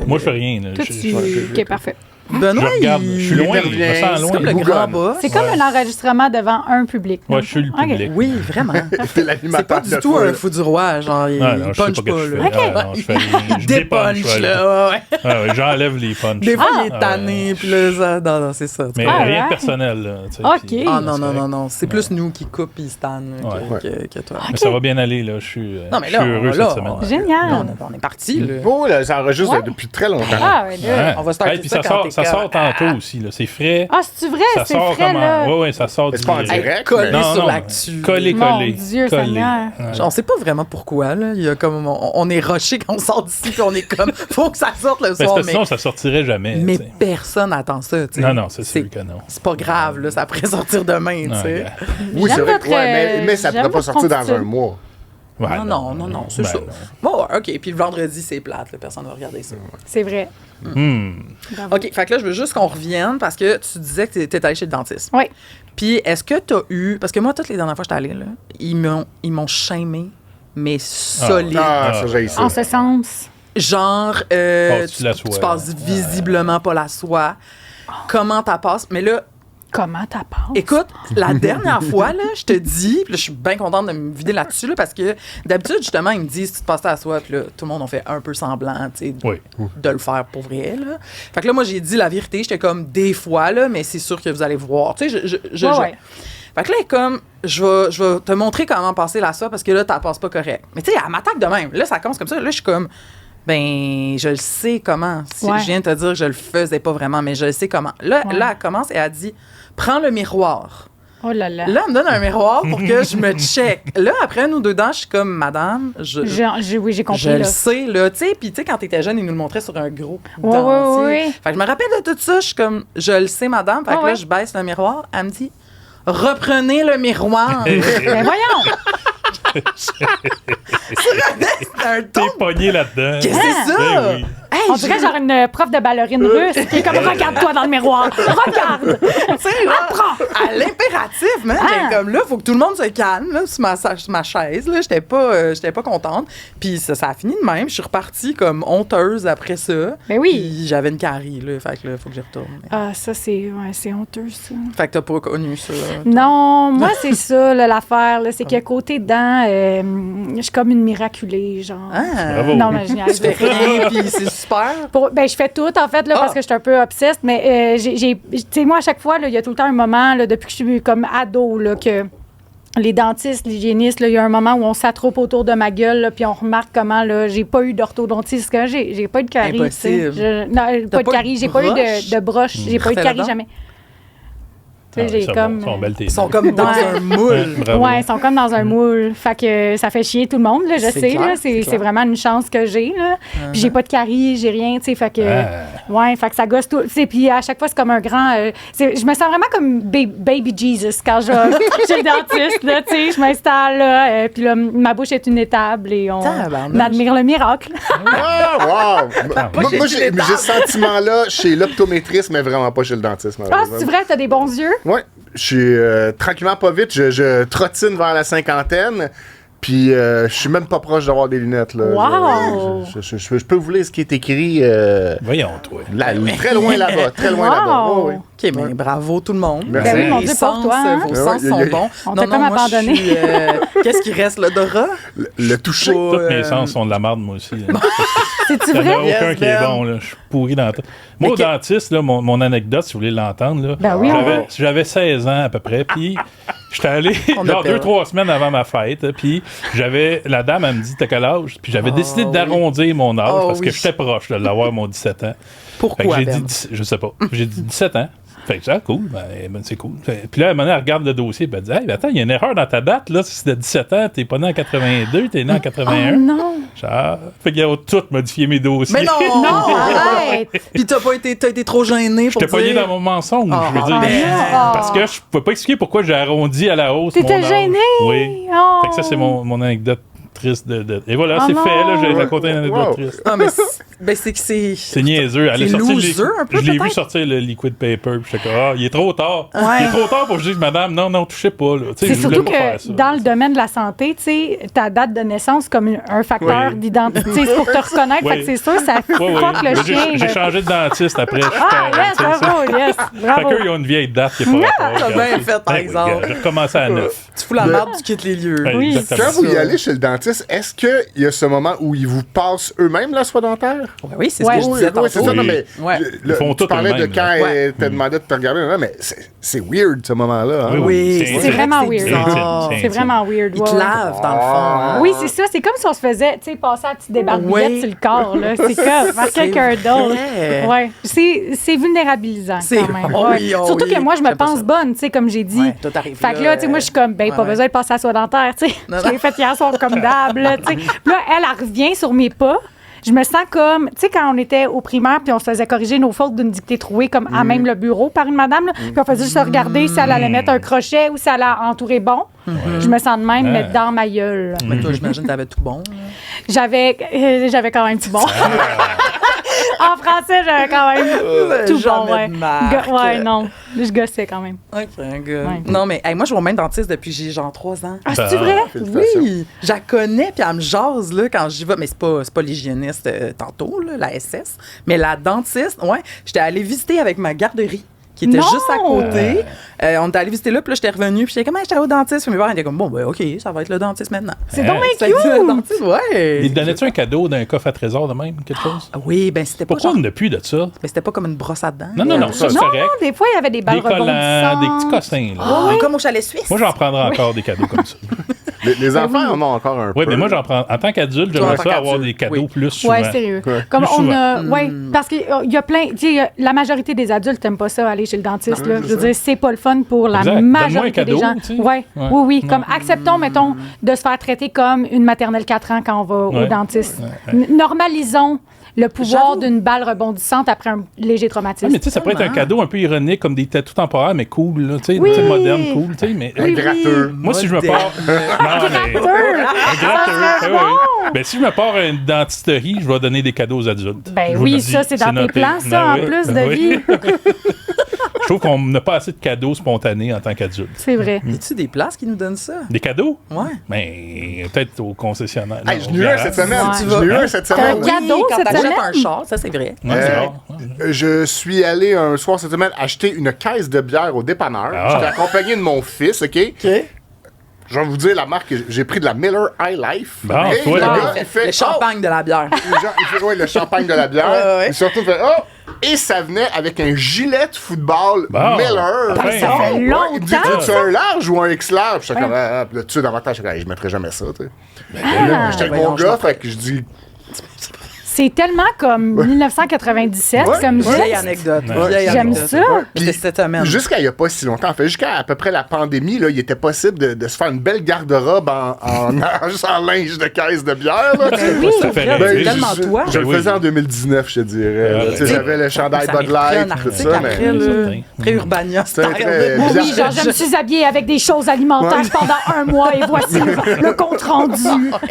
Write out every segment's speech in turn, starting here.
Moi, je fais rien. Là. Toi, OK, parfait. Benoît, je regarde, je suis loin, je me sens c'est loin. comme le grand boss. C'est comme un enregistrement devant un public. Ouais, je suis le public. Oui, vraiment. C'est C'est l'animateur pas du tout un fou du roi, genre, il Ah, non, je sais punch pas pas, que je là. fais. Ah, non, je fais je Des dépunch, punch, ouais. là, ouais. Ah, ouais, j'enlève les punchs. Des fois, il est Ah, tanné, ouais. puis là, ça, non, c'est ça. Mais Ah, rien ouais. de personnel. Là, tu sais, OK. puis- Ah non, c'est non, correct. non, non. C'est plus nous qui coupent et stanne Ouais. que toi. Mais ça va bien aller. Là. Je suis Non, mais je suis là, heureux là, cette semaine. Génial. Là, on est parti, là. Oh, là, ça enregistre Ouais. depuis très longtemps. Ah, ouais, là. Ouais. On va starter Puis ça ça quand sort, t'es ça comme- sort tantôt aussi. Là. C'est frais. Ah, c'est vrai, Ça c'est sort frais, là. comment? Oui, ça sort Mais c'est pas en direct. direct. Collé mais- sur l'actu. Collé, Mon collé. Dieu, collé. Seigneur. Ouais. On sait pas vraiment pourquoi, là. Il y a comme, on est rushé quand on sort d'ici, puis on est comme, faut que ça sorte le Mais soir. c'est sinon, ça sortirait jamais. Mais tu sais. personne n'attend ça, tu sais. Non, non, c'est sûr que non. C'est pas grave, là. Ça pourrait sortir demain, tu Non, sais. gars. Oui, c'est J'aime vrai. votre, Mais ça j'aime pourrait pas votre sortir dans constitution. un mois. Ouais, Non, c'est Ben ça. non. Bon, OK. Puis le vendredi, c'est plate, là. Personne va regarder ça. C'est vrai. Bravo. OK. Fait que là, je veux juste qu'on revienne parce que tu disais que t'étais allé chez le dentiste. Oui. Puis est-ce que t'as eu... Parce que moi, toutes les dernières fois que j'étais allée, là, ils m'ont shamé, mais solide. Ah, ça, j'ai ça. En ce sens. Genre, Passes-tu la soie? tu passes visiblement pas la soie. Comment t'as passes? Mais là, Comment t'as passé? écoute, la dernière fois, là, je te dis, puis là, je suis bien contente de me vider là-dessus, là, parce que d'habitude, justement, ils me disent, si tu te passes la soie, puis là, tout le monde a fait un peu semblant, tu sais, Oui. de le faire pour vrai, là. Fait que là, moi, j'ai dit la vérité, j'étais comme, des fois, là, mais c'est sûr que vous allez voir. Tu sais, Ouais. Fait que là, elle est comme, je vais te montrer comment passer la soie, parce que là, t'en passes pas correct. Mais tu sais, elle m'attaque de même. Là, ça commence comme ça. Là, je suis comme, ben, je le sais comment. Si Ouais. je viens de te dire que je le faisais pas vraiment, mais je le sais comment. Là, Ouais. là, elle commence et elle dit, prends le miroir. Oh là là. Là, elle me donne un miroir pour que je me check. Là, après, nous deux dents, je suis comme, madame, Oui, j'ai compris. je le là. sais, là. Tu sais, puis tu sais, quand t'étais jeune, ils nous le montraient sur un gros Ouais, dentier. ouais. Fait que je me rappelle de tout ça. Je suis comme, je le sais, madame. Fait que Ouais. là, je baisse le miroir. Elle me dit, reprenez le miroir. Ben voyons! C'est un ton. T'es pogné là-dedans. Qu'est-ce que c'est ça? Ben oui. Hey, On dirait genre une prof de ballerine russe qui est comme regarde-toi dans le miroir. Regarde! tu sais, là, à l'impératif, man. Ah. J'étais comme là, faut que tout le monde se calme là, sur ma chaise. Là, j'étais pas contente. Puis ça a fini de même. Je suis repartie comme honteuse après ça. Ben oui. Puis j'avais une carie, là. Fait que là, faut que j'y retourne. Ah, ça, c'est honteux, ça. Fait que t'as pas connu ça. Non, moi, c'est ça, là, l'affaire. Là, c'est que côté dents, je suis comme une miraculée, genre. Ah. Bravo. Non, mais je niaise. Tu fais rien, puis c'est super. Ben, je fais tout, en fait, là, Ah. parce que je suis un peu obsesse, mais tu sais, moi, à chaque fois, là, il y a tout le temps un moment, là, depuis que je suis comme ado, là, que les dentistes, l'hygiéniste, là, il y a un moment où on s'attroupe autour de ma gueule, là, puis on remarque comment, là, j'ai pas eu d'orthodontiste, que j'ai pas eu de carie. tu sais. Impossible. Non, pas de carie, j'ai pas eu de broche, j'ai pas eu de Fais-le carie donc. jamais. Tu sais, Ah, j'ai ça va, comme... sont belles tes Ils sont dents. comme dans Ouais. un moule. Bravo. Ouais, ils sont comme dans un moule. Fait que ça fait chier tout le monde, là, je C'est sais. clair, Là, c'est c'est clair. vraiment une chance que j'ai. Là. Puis j'ai pas de carie, j'ai rien, tu sais. Fait que. Ouais, fait que ça gosse tout. Tu sais, puis à chaque fois, c'est comme un grand. Je me sens vraiment comme Baby Jesus quand je vais chez le dentiste, là, tu sais. Je m'installe, là. Puis là, ma bouche est une étable et on Tabarnouche. admire le miracle. Ah, wow! Moi, chez j'ai les ce sentiment-là chez l'optométriste, mais vraiment pas chez le dentiste. Ah, malheureusement. c'est vrai, t'as des bons yeux? Oui, je suis tranquillement pas vite, je trottine vers la cinquantaine, puis je suis même pas proche d'avoir des lunettes. Là. Wow! Je peux vous lire ce qui est écrit Voyons, toi. très loin là-bas, très loin là-bas. Wow! Oui, oui. OK, mais bravo tout le monde. Merci. Ben oui, mon Les Dieu, pour sens, toi, hein? vos Ouais, sens ouais, sont y a- bons. On t'a comme moi, je abandonné. suis, qu'est-ce qui reste, l'odorat? Le toucher. Pas, Tous mes sens sont de la merde, moi aussi. C'est-tu Il n'y en a vrai? Yes, aucun qui est Ben. bon. Là. Je suis pourri dans tout. Moi, au dentiste, là, mon anecdote, si vous voulez l'entendre, là, Ben oui, j'avais 16 ans à peu près, puis j'étais allé On genre appelle. 2-3 semaines avant ma fête, puis la dame, elle me dit, t'as quel âge? Puis j'avais décidé d'arrondir mon âge Oh, parce que oui. j'étais proche de l'avoir, mon 17 ans. Fait que Pourquoi, j'ai Ben? dit, je sais pas, j'ai dit 17 ans. Fait que ça, cool, ben, c'est cool. Puis là, à un moment donné, elle regarde le dossier, puis elle dit, hey, ben, attends, il y a une erreur dans ta date, là, si c'est de 17 ans, t'es pas né en 82, t'es né en 81. Oh non! Genre, fait qu'ils ont tout modifié mes dossiers. Mais non! Non, arrête! Puis t'as été trop gêné pour J'étais pogné dire... dans mon mensonge, Ah, je veux dire. ben. Parce que je pouvais pas expliquer pourquoi j'ai arrondi à la hausse. T'étais mon âge. gêné? Oui. Oh. Fait que ça, c'est mon anecdote triste. Et voilà, Oh c'est non! fait. Là, j'ai Ouais. raconté une anecdote Wow. triste. Ah, mais c'est que c'est. C'est niaiseux. Elle a C'est sorti loser, un peu, je l'ai vu peut-être? sortir le liquid paper. Puis j'étais comme, il est trop tard. Ouais. Il est trop tard pour que je dise, madame, non, touchez pas. Là. Tu sais, C'est je voulais surtout pas faire ça. que dans le domaine de la santé, tu sais, ta date de naissance comme un facteur Oui. d'identité, c'est pour te reconnaître. Oui. Fait que c'est sûr, ça fuck Ouais, ouais. le Mais chien. J'ai là. changé de dentiste après. Je suis Ah, pas- yes, tu sais, ça. bravo, yes, bravo. Fait qu'eux, ils ont une vieille date qui est pas rapport. T'as bien fait, par Ben oui, exemple. J'ai recommencé à 9. Tu fous la merde, tu quittes les lieux. Ouais, Oui. exactement. Quand vous y allez chez le dentiste, est-ce qu'il y a ce moment où ils vous passent eux-mêmes la soie dentaire? Oui, c'est ce Ouais. que je Oui, disais oui, c'est tantôt. ça. Non, mais Ouais. Ils font tu tout parlais de eux-mêmes, quand là. elle t'a demandé de te regarder, mais c'est weird ce moment-là. Hein? Oui, C'est C'est vraiment vrai que weird. bizarre. C'est C'est vraiment weird. Ils ouais, te ouais. lavent, dans le fond. hein. Oui, c'est ça. C'est comme si on se faisait, tu sais, passer la petite débarbouillette Oui. sur le corps, là. C'est comme par C'est quelqu'un d'autre. vrai. Ouais. C'est vulnérabilisant, C'est- quand même. oh Ouais. oui, oh Surtout oui. que moi, je me J'aime pas pense ça. bonne, tu sais, comme j'ai dit. Ouais, toi, t'arrives Fait que là, là, tu sais, moi, je suis comme, ben, ouais, pas ouais. besoin de passer à la soie dentaire, tu sais. Non, Je l'ai fait hier soir comme d'hab, là, tu sais. Puis là, elle revient sur mes pas. Je me sens comme, tu sais, quand on était au primaire, puis on se faisait corriger nos fautes d'une dictée trouée, comme à même le bureau par une madame, là. Puis on faisait juste regarder si elle allait mettre un crochet ou si elle allait entourer bon. Je me sens de même, mais dans ma gueule. Mais toi, j'imagine que t'avais tout bon. là. J'avais quand même tout bon. En français, j'avais quand même tout bon, Jamais ouais. de marque. Ouais, non. Je gossais quand même. OK, good. Ouais. Non, mais hey, moi, je vois au même dentiste depuis j'ai genre 3 ans. Ah, c'est-tu vrai? Félicitations. Oui, je la connais, puis elle me jase là, quand j'y vais. Mais c'est pas l'hygiéniste tantôt, là, la SS. Mais la dentiste, ouais, j'étais allée visiter avec ma garderie, qui était Non! juste à côté. On était allé visiter là, puis là, j'étais revenue, puis j'étais comme, j'étais au dentiste. Puis mes parents étaient comme, bon, ben, OK, ça va être le dentiste maintenant. C'est donc Fait bien que le cute! dentiste, ouais. Il te donnait-tu un cadeau d'un coffre à trésor de même, quelque chose? Ah oui, ben, c'était pas Pourquoi genre- on n'a plus de ça? ben, c'était pas comme une brosse à dents. Non, ça, c'est Non, correct. des fois, il y avait des balles Des collants, rebondissantes. des petits cossins. Là. Ah, comme au chalet suisse. Moi, j'en prendrais encore des cadeaux comme ça. Les enfants en ont encore un peu. Oui, mais moi, j'en prends. En tant qu'adulte, Toi, en j'aimerais tant ça avoir qu'adulte, des cadeaux oui. plus souvent. Ouais, sérieux. Ouais. Comme Plus on souvent. a. Ouais, parce qu'il y a plein. Tu sais, la majorité des adultes n'aiment pas ça, aller chez le dentiste. Là. Je veux dire, c'est pas le fun pour la Exact. Donne-moi un majorité cadeau, des gens. tu sais. Ouais. Ouais. Oui. Ouais. Comme acceptons, mettons, de se faire traiter comme une maternelle 4 ans quand on va au Ouais. dentiste. Normalisons le pouvoir J'avoue. d'une balle rebondissante après un léger traumatisme. Ah, mais tu sais, ça pourrait être un Tellement. cadeau un peu ironique, comme des tatous temporaires, mais cool, là, tu sais, Oui. tu sais, moderne, cool, tu sais, mais... Un gratteux. Moi, si je me Moderne. pars... Non, mais... Un gratteux, oui, oui. Ben, si je me pars à une dentisterie, je vais donner des cadeaux aux adultes. Ben Je vous oui, le dis, ça, c'est dans tes noté. plans, ça, Ben en oui, plus ben de oui. vie. Je trouve qu'on n'a pas assez de cadeaux spontanés en tant qu'adulte. C'est vrai. Y a-tu des places qui nous donnent ça? Des cadeaux? Ouais. Ben, peut-être au concessionnaire. Hey, Non, j'en ai eu un garage. cette semaine. Ouais. J'en ai eu un cette T'as semaine. un cadeau quand cette t'achètes semaine? un char, ça, c'est vrai. Ouais, c'est rare. Je suis allé un soir cette semaine acheter une caisse de bière au dépanneur. Ah. J'étais accompagné de mon fils, OK? OK. Je vais vous dire la marque. J'ai pris de la Miller High Life. Bon, Et toi, le là, gars, il fait Le champagne de la bière. Il fait ouais, le champagne de la bière. Ouais, ouais. Et surtout, il fait et ça venait avec un gilet de football Bon. Miller. Ben, ça fait Il me dit, longtemps, tu un large ou un X large? J'étais comme, là, tu sais, dans ma tête, je mettrais jamais ça, tu sais. Ah. J'étais avec voyons, mon je gars, m'en fait que je dis, C'est tellement comme 1997, Ouais. comme Vieille geste. anecdote. Ouais. Vieille J'aime anecdote. ça. Mais Puis, c'était cette semaine. jusqu'à il n'y a pas si longtemps, en fait, jusqu'à à peu près la pandémie, là, il était possible de se faire une belle garde-robe juste en linge de caisse de bière. Là, tu sais. Oui, Ça fait là, rêver. c'est tellement toi. Je le Ben oui. faisais en 2019, je te dirais. Ah, là. Tu sais, j'avais le chandail Ça Bud mériterait Light, un tout article ça, après, mais... là. certain. Très Urbania C'est un style. très Oui, bizarre. oui, genre, je me suis habillée avec des choses alimentaires pendant un mois et voici le compte rendu.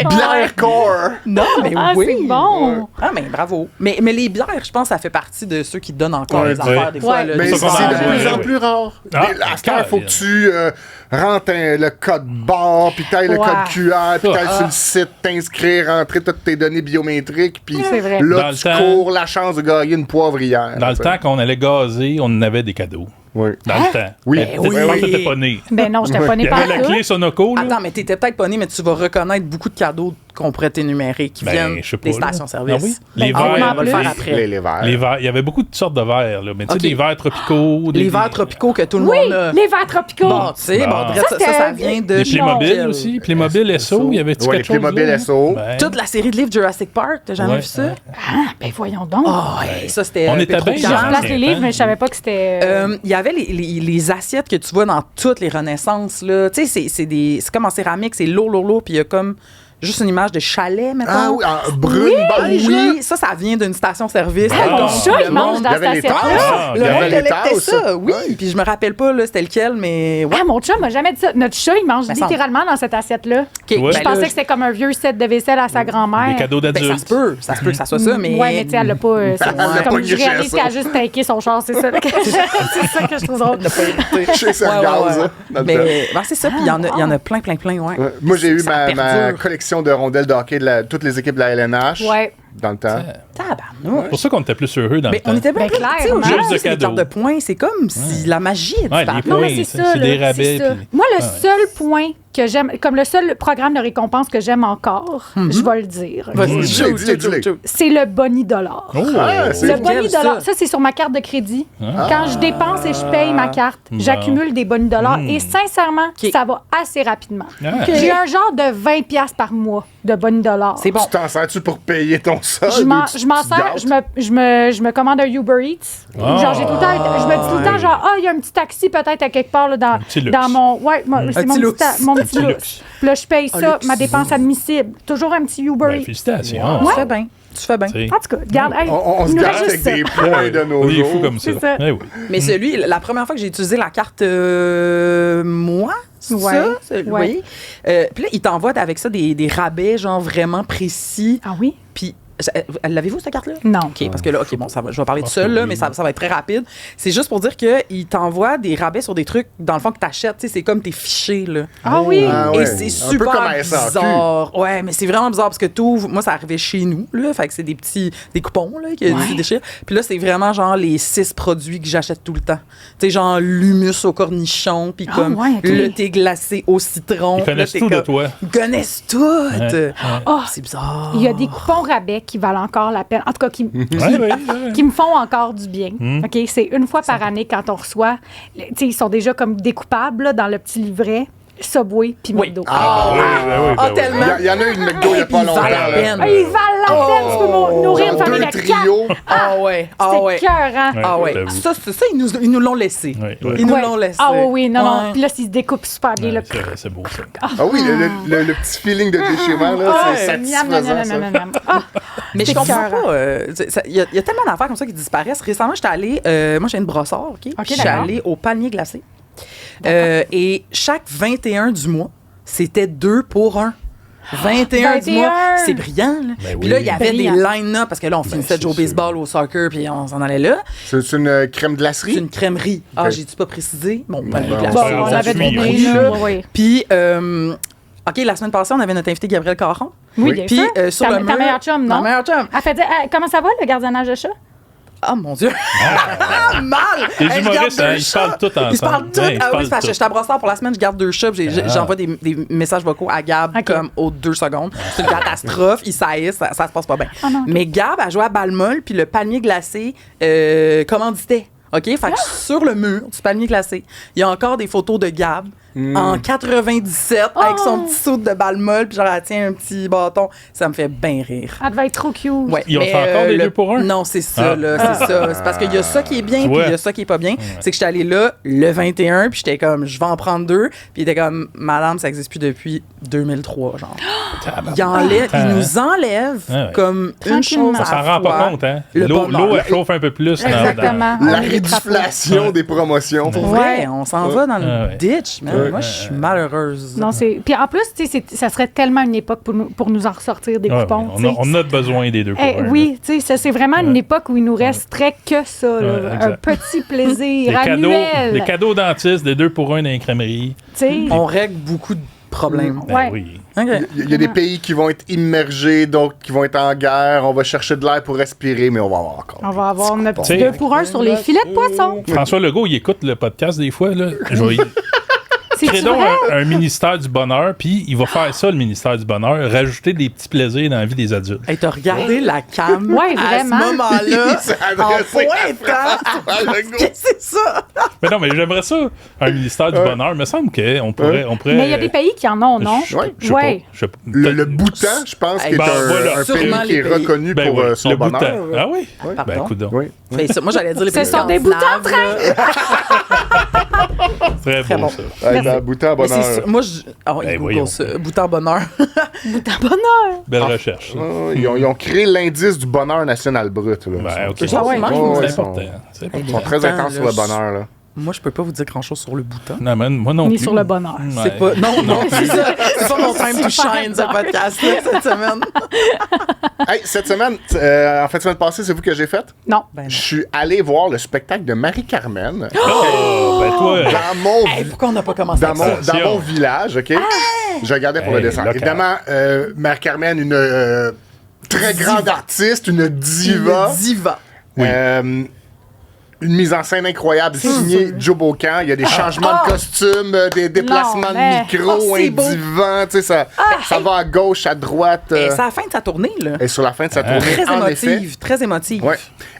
Bière core! Non, mais Ah, oui. c'est bon. Ah, mais bravo. Mais les bières, je pense que ça fait partie de ceux qui donnent encore Ouais, les affaires, ouais. des fois. Ouais. là, Mais des c'est qu'on soirs, en de a, plus en ouais. plus rare. Ah, À ce temps, il faut que Caroline. tu rentres le code barre, puis t'ailles le Ouais. code QR, puis t'ailles Ah. sur le site, t'inscrire, rentrer toutes tes données biométriques, puis C'est vrai. Dans là, le tu temps- cours la chance de gagner une poivrière. Dans le tu sais. temps qu'on allait gazer, on en avait des cadeaux. Oui. Dans le temps. Oui. Mais Oui. peut-être pas t'étais pas né. Ben non, je t'ai pas Il né y par avait la clé Sonoco, là. Attends, mais t'étais peut-être pas né, mais tu vas reconnaître beaucoup de cadeaux qu'on pourrait t'énumérer qui Ben, viennent je sais pas, des là. stations-service. Ah oui? Ben, Les ah oui, verres, en on va le plus. faire après. Les verres. les verres. Il y avait beaucoup de sortes de verres, là. Mais tu sais, Ok. des verres tropicaux. Les des verres tropicaux que tout le Oui, monde a. les verres tropicaux. Bon, tu sais, Bon. bon, bref, ça, Ça, ça c'était- vient de... Des chez Playmobil Nokia. aussi. Playmobil SO, il y avait-tu Ouais, quelque les chose Playmobil là? SO. Ben, Toute la série de livres Jurassic Park, t'as jamais Ouais, vu ça? ouais. Ah, ben voyons donc. Ah, hey, ça, c'était... On était bien Je dans Petro-Can. replace les ancien livres, temps. mais je savais pas que c'était. Il y avait les assiettes que tu vois dans toutes les renaissances, là. Tu sais, c'est comme en céramique, c'est lourd, puis il y a comme juste une image de chalet, mettons. Ah oui, en brune beige, là. Oui, ça vient d'une station-service. Ah, mon chat, il mange dans Il y avait cette les assiette-là. tasses. Le Il y monde avait les collectait tasses. ça, oui. Ouais. Puis je me rappelle pas, là, c'était lequel, mais ouais. Ah, mon chat m'a jamais dit ça. Notre chat, il mange Ben, ça- littéralement dans cette assiette-là. OK, Ouais. Je ben pensais là, que c'était comme un vieux set de vaisselle à sa grand-mère. Des cadeaux ben, d'adultes. ça se peut que ça soit ça, mais. Ouais, mais tu sais, elle l'a pas. Elle l'a comme pas je griché à réalise ça. qu'elle a juste tanké son char, c'est ça. c'est ça que je trouve drôle. Chez Sargaz, hein, dans le temps. Mais ben, c'est ça, puis il y en a plein, ouais. Ouais. Moi, j'ai eu Ça ma perdure. collection de rondelles de hockey de toutes les équipes de la LNH Ouais. dans le temps. Tabarnouche. C'est pour ça qu'on était plus heureux dans Mais le temps. on était bien Ben, plus, tu sais, clairement. aujourd'hui, Juste de c'est des cadeaux. cartes de points, c'est comme si la magie est Ouais, disparue. les Non, mais points, c'est c'est ça. des là, rabais, c'est ça. puis- Moi, le Ah ouais. seul point que j'aime, comme le seul programme de récompense que j'aime encore, je vais le dire, ok? Vas-y, Dis-le, dis-le, dis-le. dis-le. C'est le Boni Dollar. Oh! Ah, c'est Le lequel, Boni ça? Dollar, ça, c'est sur ma carte de crédit. Ah. Quand je dépense et je paye ma carte, j'accumule des Boni Dollars. Et sincèrement, Ok. ça va assez rapidement. Ah. J'ai un genre de 20$ par mois de Boni Dollars. C'est bon. Tu t'en sers-tu pour payer ton solde? Je m'en ou tu sers, gardes? je me commande un Uber Eats. Ah. Genre, j'ai tout le temps, je me dis tout le temps, genre, il y a un petit taxi peut-être à quelque part là, petit luxe. dans mon. Ouais, c'est Un mon petit petit, luxe. mon Un petit petit luxe. luxe. Puis là, je paye ça, luxe. ma dépense admissible. Toujours un petit Uber Ben, Eats. félicitations. Tu fais bien. Tu fais bien. Tu sais, En tout cas, regarde, hey, On se il nous garde reste avec juste ça. des points de nos on est jours. fous comme ça. C'est ça. Eh oui. Mais celui, la première fois que j'ai utilisé la carte moi, c'est Ouais. ça? Ouais. Oui. Puis là, il t'envoie avec ça des rabais, genre vraiment précis. Ah oui? Puis, l'avez-vous, cette carte-là? Non. OK, parce que là, OK, bon, ça va, je vais parler tout pense seul, que là, oui. mais ça va être très rapide. C'est juste pour dire qu'il t'envoie des rabais sur des trucs, dans le fond, que t'achètes. Tu sais, c'est comme tes fichiers, là. Ah oui? Ah ouais. Et c'est Un peu super comme à SAQ. bizarre. Ouais, mais c'est vraiment bizarre parce que moi, ça arrivait chez nous, là. Fait que c'est des coupons, là, qui se déchirent. Puis là, c'est vraiment genre les 6 produits que j'achète tout le temps. Tu sais, genre l'humus au cornichon, puis Ah comme ouais, ok. le thé glacé au citron. Ils connaissent Là, t'es tout de comme- toi. Ils connaissent tout. Ouais. Ah, C'est bizarre. il y a des coupons rabais qui valent encore la peine. En tout cas, qui me font encore du bien. OK? C'est une fois par année quand on reçoit. Tu sais, ils sont déjà comme découpables là, dans le petit livret. Subway puis Oui. McDo. Ah oui, ben oui, ben oui. tellement. Il y en a eu de McDo il y a pas Ils valent longtemps. la là. peine. Ah, ils valent la peine. Tu peux nourrir une Genre famille deux de quatre. trios. Ah ouais. Ah C'est ouais. écœurant. Ouais. Ah ouais. j'avoue. Ça, ils nous l'ont laissé. Ouais, ouais. Ils nous Ouais. l'ont laissé. Ah oui, non, non. Ouais. Puis là, s'ils se découpent super bien. Ouais, là. c'est beau, ça. Ah oui, le petit feeling de déchirement, là, c'est Miam, miam, miam, satisfaisant, ça. miam, miam. Ah, Mais je C'est comprends écœurant. pas. Il y a tellement d'affaires comme ça qui disparaissent. Récemment, j'étais allée. Moi, j'ai une brossard, OK? OK, Je suis d'accord. allée au panier glacé. Et chaque 21 du mois, c'était 2 pour 1. 21 du 21. mois, c'est brillant. Là. Ben Puis là, oui. il y avait Brillant. des line-up parce que là, on finissait de jouer au c'est baseball, au soccer, puis on s'en allait là. C'est une crème C'est glacerie? une crèmerie. Ah, Ok. j'ai-tu pas précisé? Bon, Ben, glacé. bon, on on s'en avait suit, deviné, on suit. là. Oui, oui. Puis, OK, la semaine passée, on avait notre invité Gabriel Caron. Oui, bien Puis, sûr. sur ta, le ta mur- meilleure chum, Ma non? meilleure chum. Elle fait dire, comment ça va, le gardiennage de chat? Ah, mon Dieu! Mal! Les Hey, je humoristes, garde hein, deux ils chats. parlent tous ensemble. Ils se parlent tous. Ouais, ils Ah oui, parlent c'est parce que tous. je suis à brossard pour la semaine, je garde 2 chats. J'envoie des messages vocaux à Gab Ok. comme aux 2 secondes. C'est une catastrophe. Ils saillissent, ça se passe pas bien. Ah non, ok. Mais Gab a joué à balle-molle, puis le palmier glacé commanditait. OK? Fait que sur le mur du palmier glacé, il y a encore des photos de Gab en 97 avec son petit saut de balle molle, puis genre, elle tient un petit bâton. Ça me fait bien rire. Elle devait être trop cute. Ouais, Ils ont mais, fait encore des le- 2 pour 1? Non, c'est ça, Ah. là, c'est ça. C'est parce qu'il y a ça qui est bien, puis Ouais. il y a ça qui est pas bien. C'est que j'étais allée là le 21, puis j'étais comme, je vais en prendre 2. Puis il était comme, madame, ça existe plus depuis 2003, genre. Il nous enlève Ah ouais. comme une Tranquillement. chose On à s'en la rend pas fois. compte, hein? Le L'eau, bonheur. elle chauffe un peu plus. Exactement. La On les rattrape. réduflation des promotions. Pour vrai, Ouais. on s'en va dans le Ah ouais. ditch, man. Ouais. Moi, je suis malheureuse. Non, puis en plus, tu sais, ça serait tellement une époque pour nous en ressortir des coupons. tu sais. On a besoin des 2 pour Eh, 1. oui, tu sais, ça, c'est vraiment une époque où il nous resterait que ça, là, Ouais, exact. un petit plaisir Des annuel. cadeaux dentistes, des 2 pour 1 dans les crèmeries. Tu sais. On règle beaucoup de problèmes. Ben Ouais. oui. OK. Il y a des pays qui vont être immergés, d'autres qui vont être en guerre. On va chercher de l'air pour respirer, mais on va avoir encore. On va avoir notre T'sais- petit 2 pour 1 sur les filets de poisson. François Legault, il écoute le podcast des fois. Là. Je vais C'est créer donc vrai? un ministère du bonheur, puis il va faire ça, le ministère du bonheur, rajouter des petits plaisirs dans la vie des adultes. Hey, t'as regardé la cam Ouais, à ce vraiment. moment-là s'est en adressé à pointant. Legault. Qu'est-ce que c'est ça? Mais non, mais j'aimerais ça, un ministère du bonheur. Il me semble qu'on pourrait, Mais il y a des pays qui en ont, non? Ouais. Je sais Ouais. pas. Je sais pas. Le Bhoutan, je pense, qui est Ben, voilà. un Sûrement pays qui les est pays. reconnu Ben pour oui, son le bonheur. Bhoutan. Ah oui? Pardon? Ben écoute donc. Oui. Mais ça, moi, j'allais dire les Ce pays sont des boutons scandinaves, là. Très Très beau, bon. ça. Hey, ben, bouton à Mais c'est bonheur. sûr- Moi, Ben, il voyons. Google ça. Bouton bonheur. Boutin bonheur. Belle recherche. ça. Ils ont créé l'indice du bonheur national brut. Là. Ben, ok. Ah ouais, C'est ouais, important. ils C'est Hey, important. Ils sont très Attends, intenses là, sur le bonheur. Là. Moi, je peux pas vous dire grand-chose sur le bouton. Non, mais moi non Ni plus. sur le bonheur. Ouais. C'est pas... Non, c'est ça. C'est pas mon time to Super shine, ce dark. podcast-là, cette semaine. Hey, cette semaine, en fait, semaine passée, c'est vous que j'ai fait? Non. Ben Je suis allé voir le spectacle de Marie-Carmen Oh, ben toi, dans mon Hey, pourquoi on n'a pas commencé avec ça? dans mon village, OK? Je regardais pour le Hey, dessin. local. Évidemment, Marie-Carmen, une très grande artiste, une diva. Une diva. Oui. Une mise en scène incroyable signée Joe Bocan. Il y a des changements de costume, des déplacements Non, mais- de micro, Oh, c'est un beau. divan. Tu sais, ça va à gauche, à droite. Et c'est à la fin de sa tournée, là. Et sur la fin de sa tournée, Très en effet. émotive, très émotive. Ouais.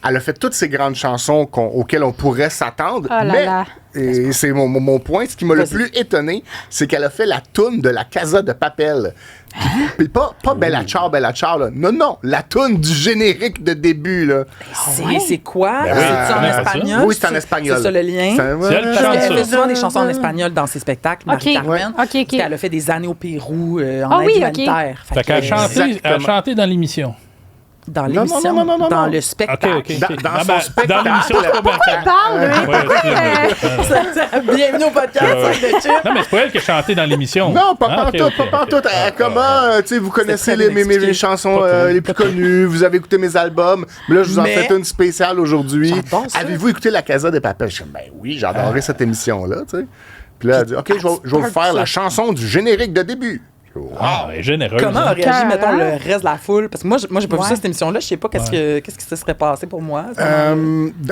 Elle a fait toutes ces grandes chansons auxquelles on pourrait s'attendre. Oh là mais, là. et c'est mon point, ce qui m'a le Vas-y. plus étonné, c'est qu'elle a fait la toune de la Casa de Papel. Puis pas Bella Ciao, là. Non, la toune du générique de début, là. C'est quoi? Ben oui, C'est-tu en je connais pas ça. espagnol? Oui, c'est en espagnol. C'est ça le lien? C'est un- C'est elle qui Parce chante qu'elle fait ça. souvent des chansons en espagnol dans ses spectacles, OK. Marie-Carmen. OK, OK. Parce qu'elle a fait des années au Pérou, en Ah aide oui, OK. humanitaire. Fait qu'elle a chanté, elle a Exactement. chanté dans l'émission. Dans Non, l'émission, non, dans non. le OK, spectacle. OK. Dans Ah, son ben, spectacle. dans l'émission, c'est pas Marie-Carmen. Parle, Ouais, excuse-moi. Bienvenue au podcast, Ouais. sac de chips. Non, mais c'est pas elle qui a chanté dans l'émission. Non, pas Ah, ok, pantoute, ok, pas ok. pantoute. Ah, Comment, tu sais, vous connaissez très bien mes expliqué. chansons Pas trop. les plus connues, vous avez écouté mes albums, mais là, je vous en Mais- fais une spéciale aujourd'hui. J'adore ça. Avez-vous écouté La Casa de Papel? Je dis, ben oui, j'ai adoré cette émission-là, tu sais. Puis là, elle dit, OK, je vais vous faire la chanson du générique de début. Ah, elle est généreuse. Comment a hein. réagi, Carrément. mettons, le reste de la foule? Parce que moi, j'ai pas vu Ouais. ça, cette émission-là. Je sais pas qu'est-ce qui se serait passé pour moi.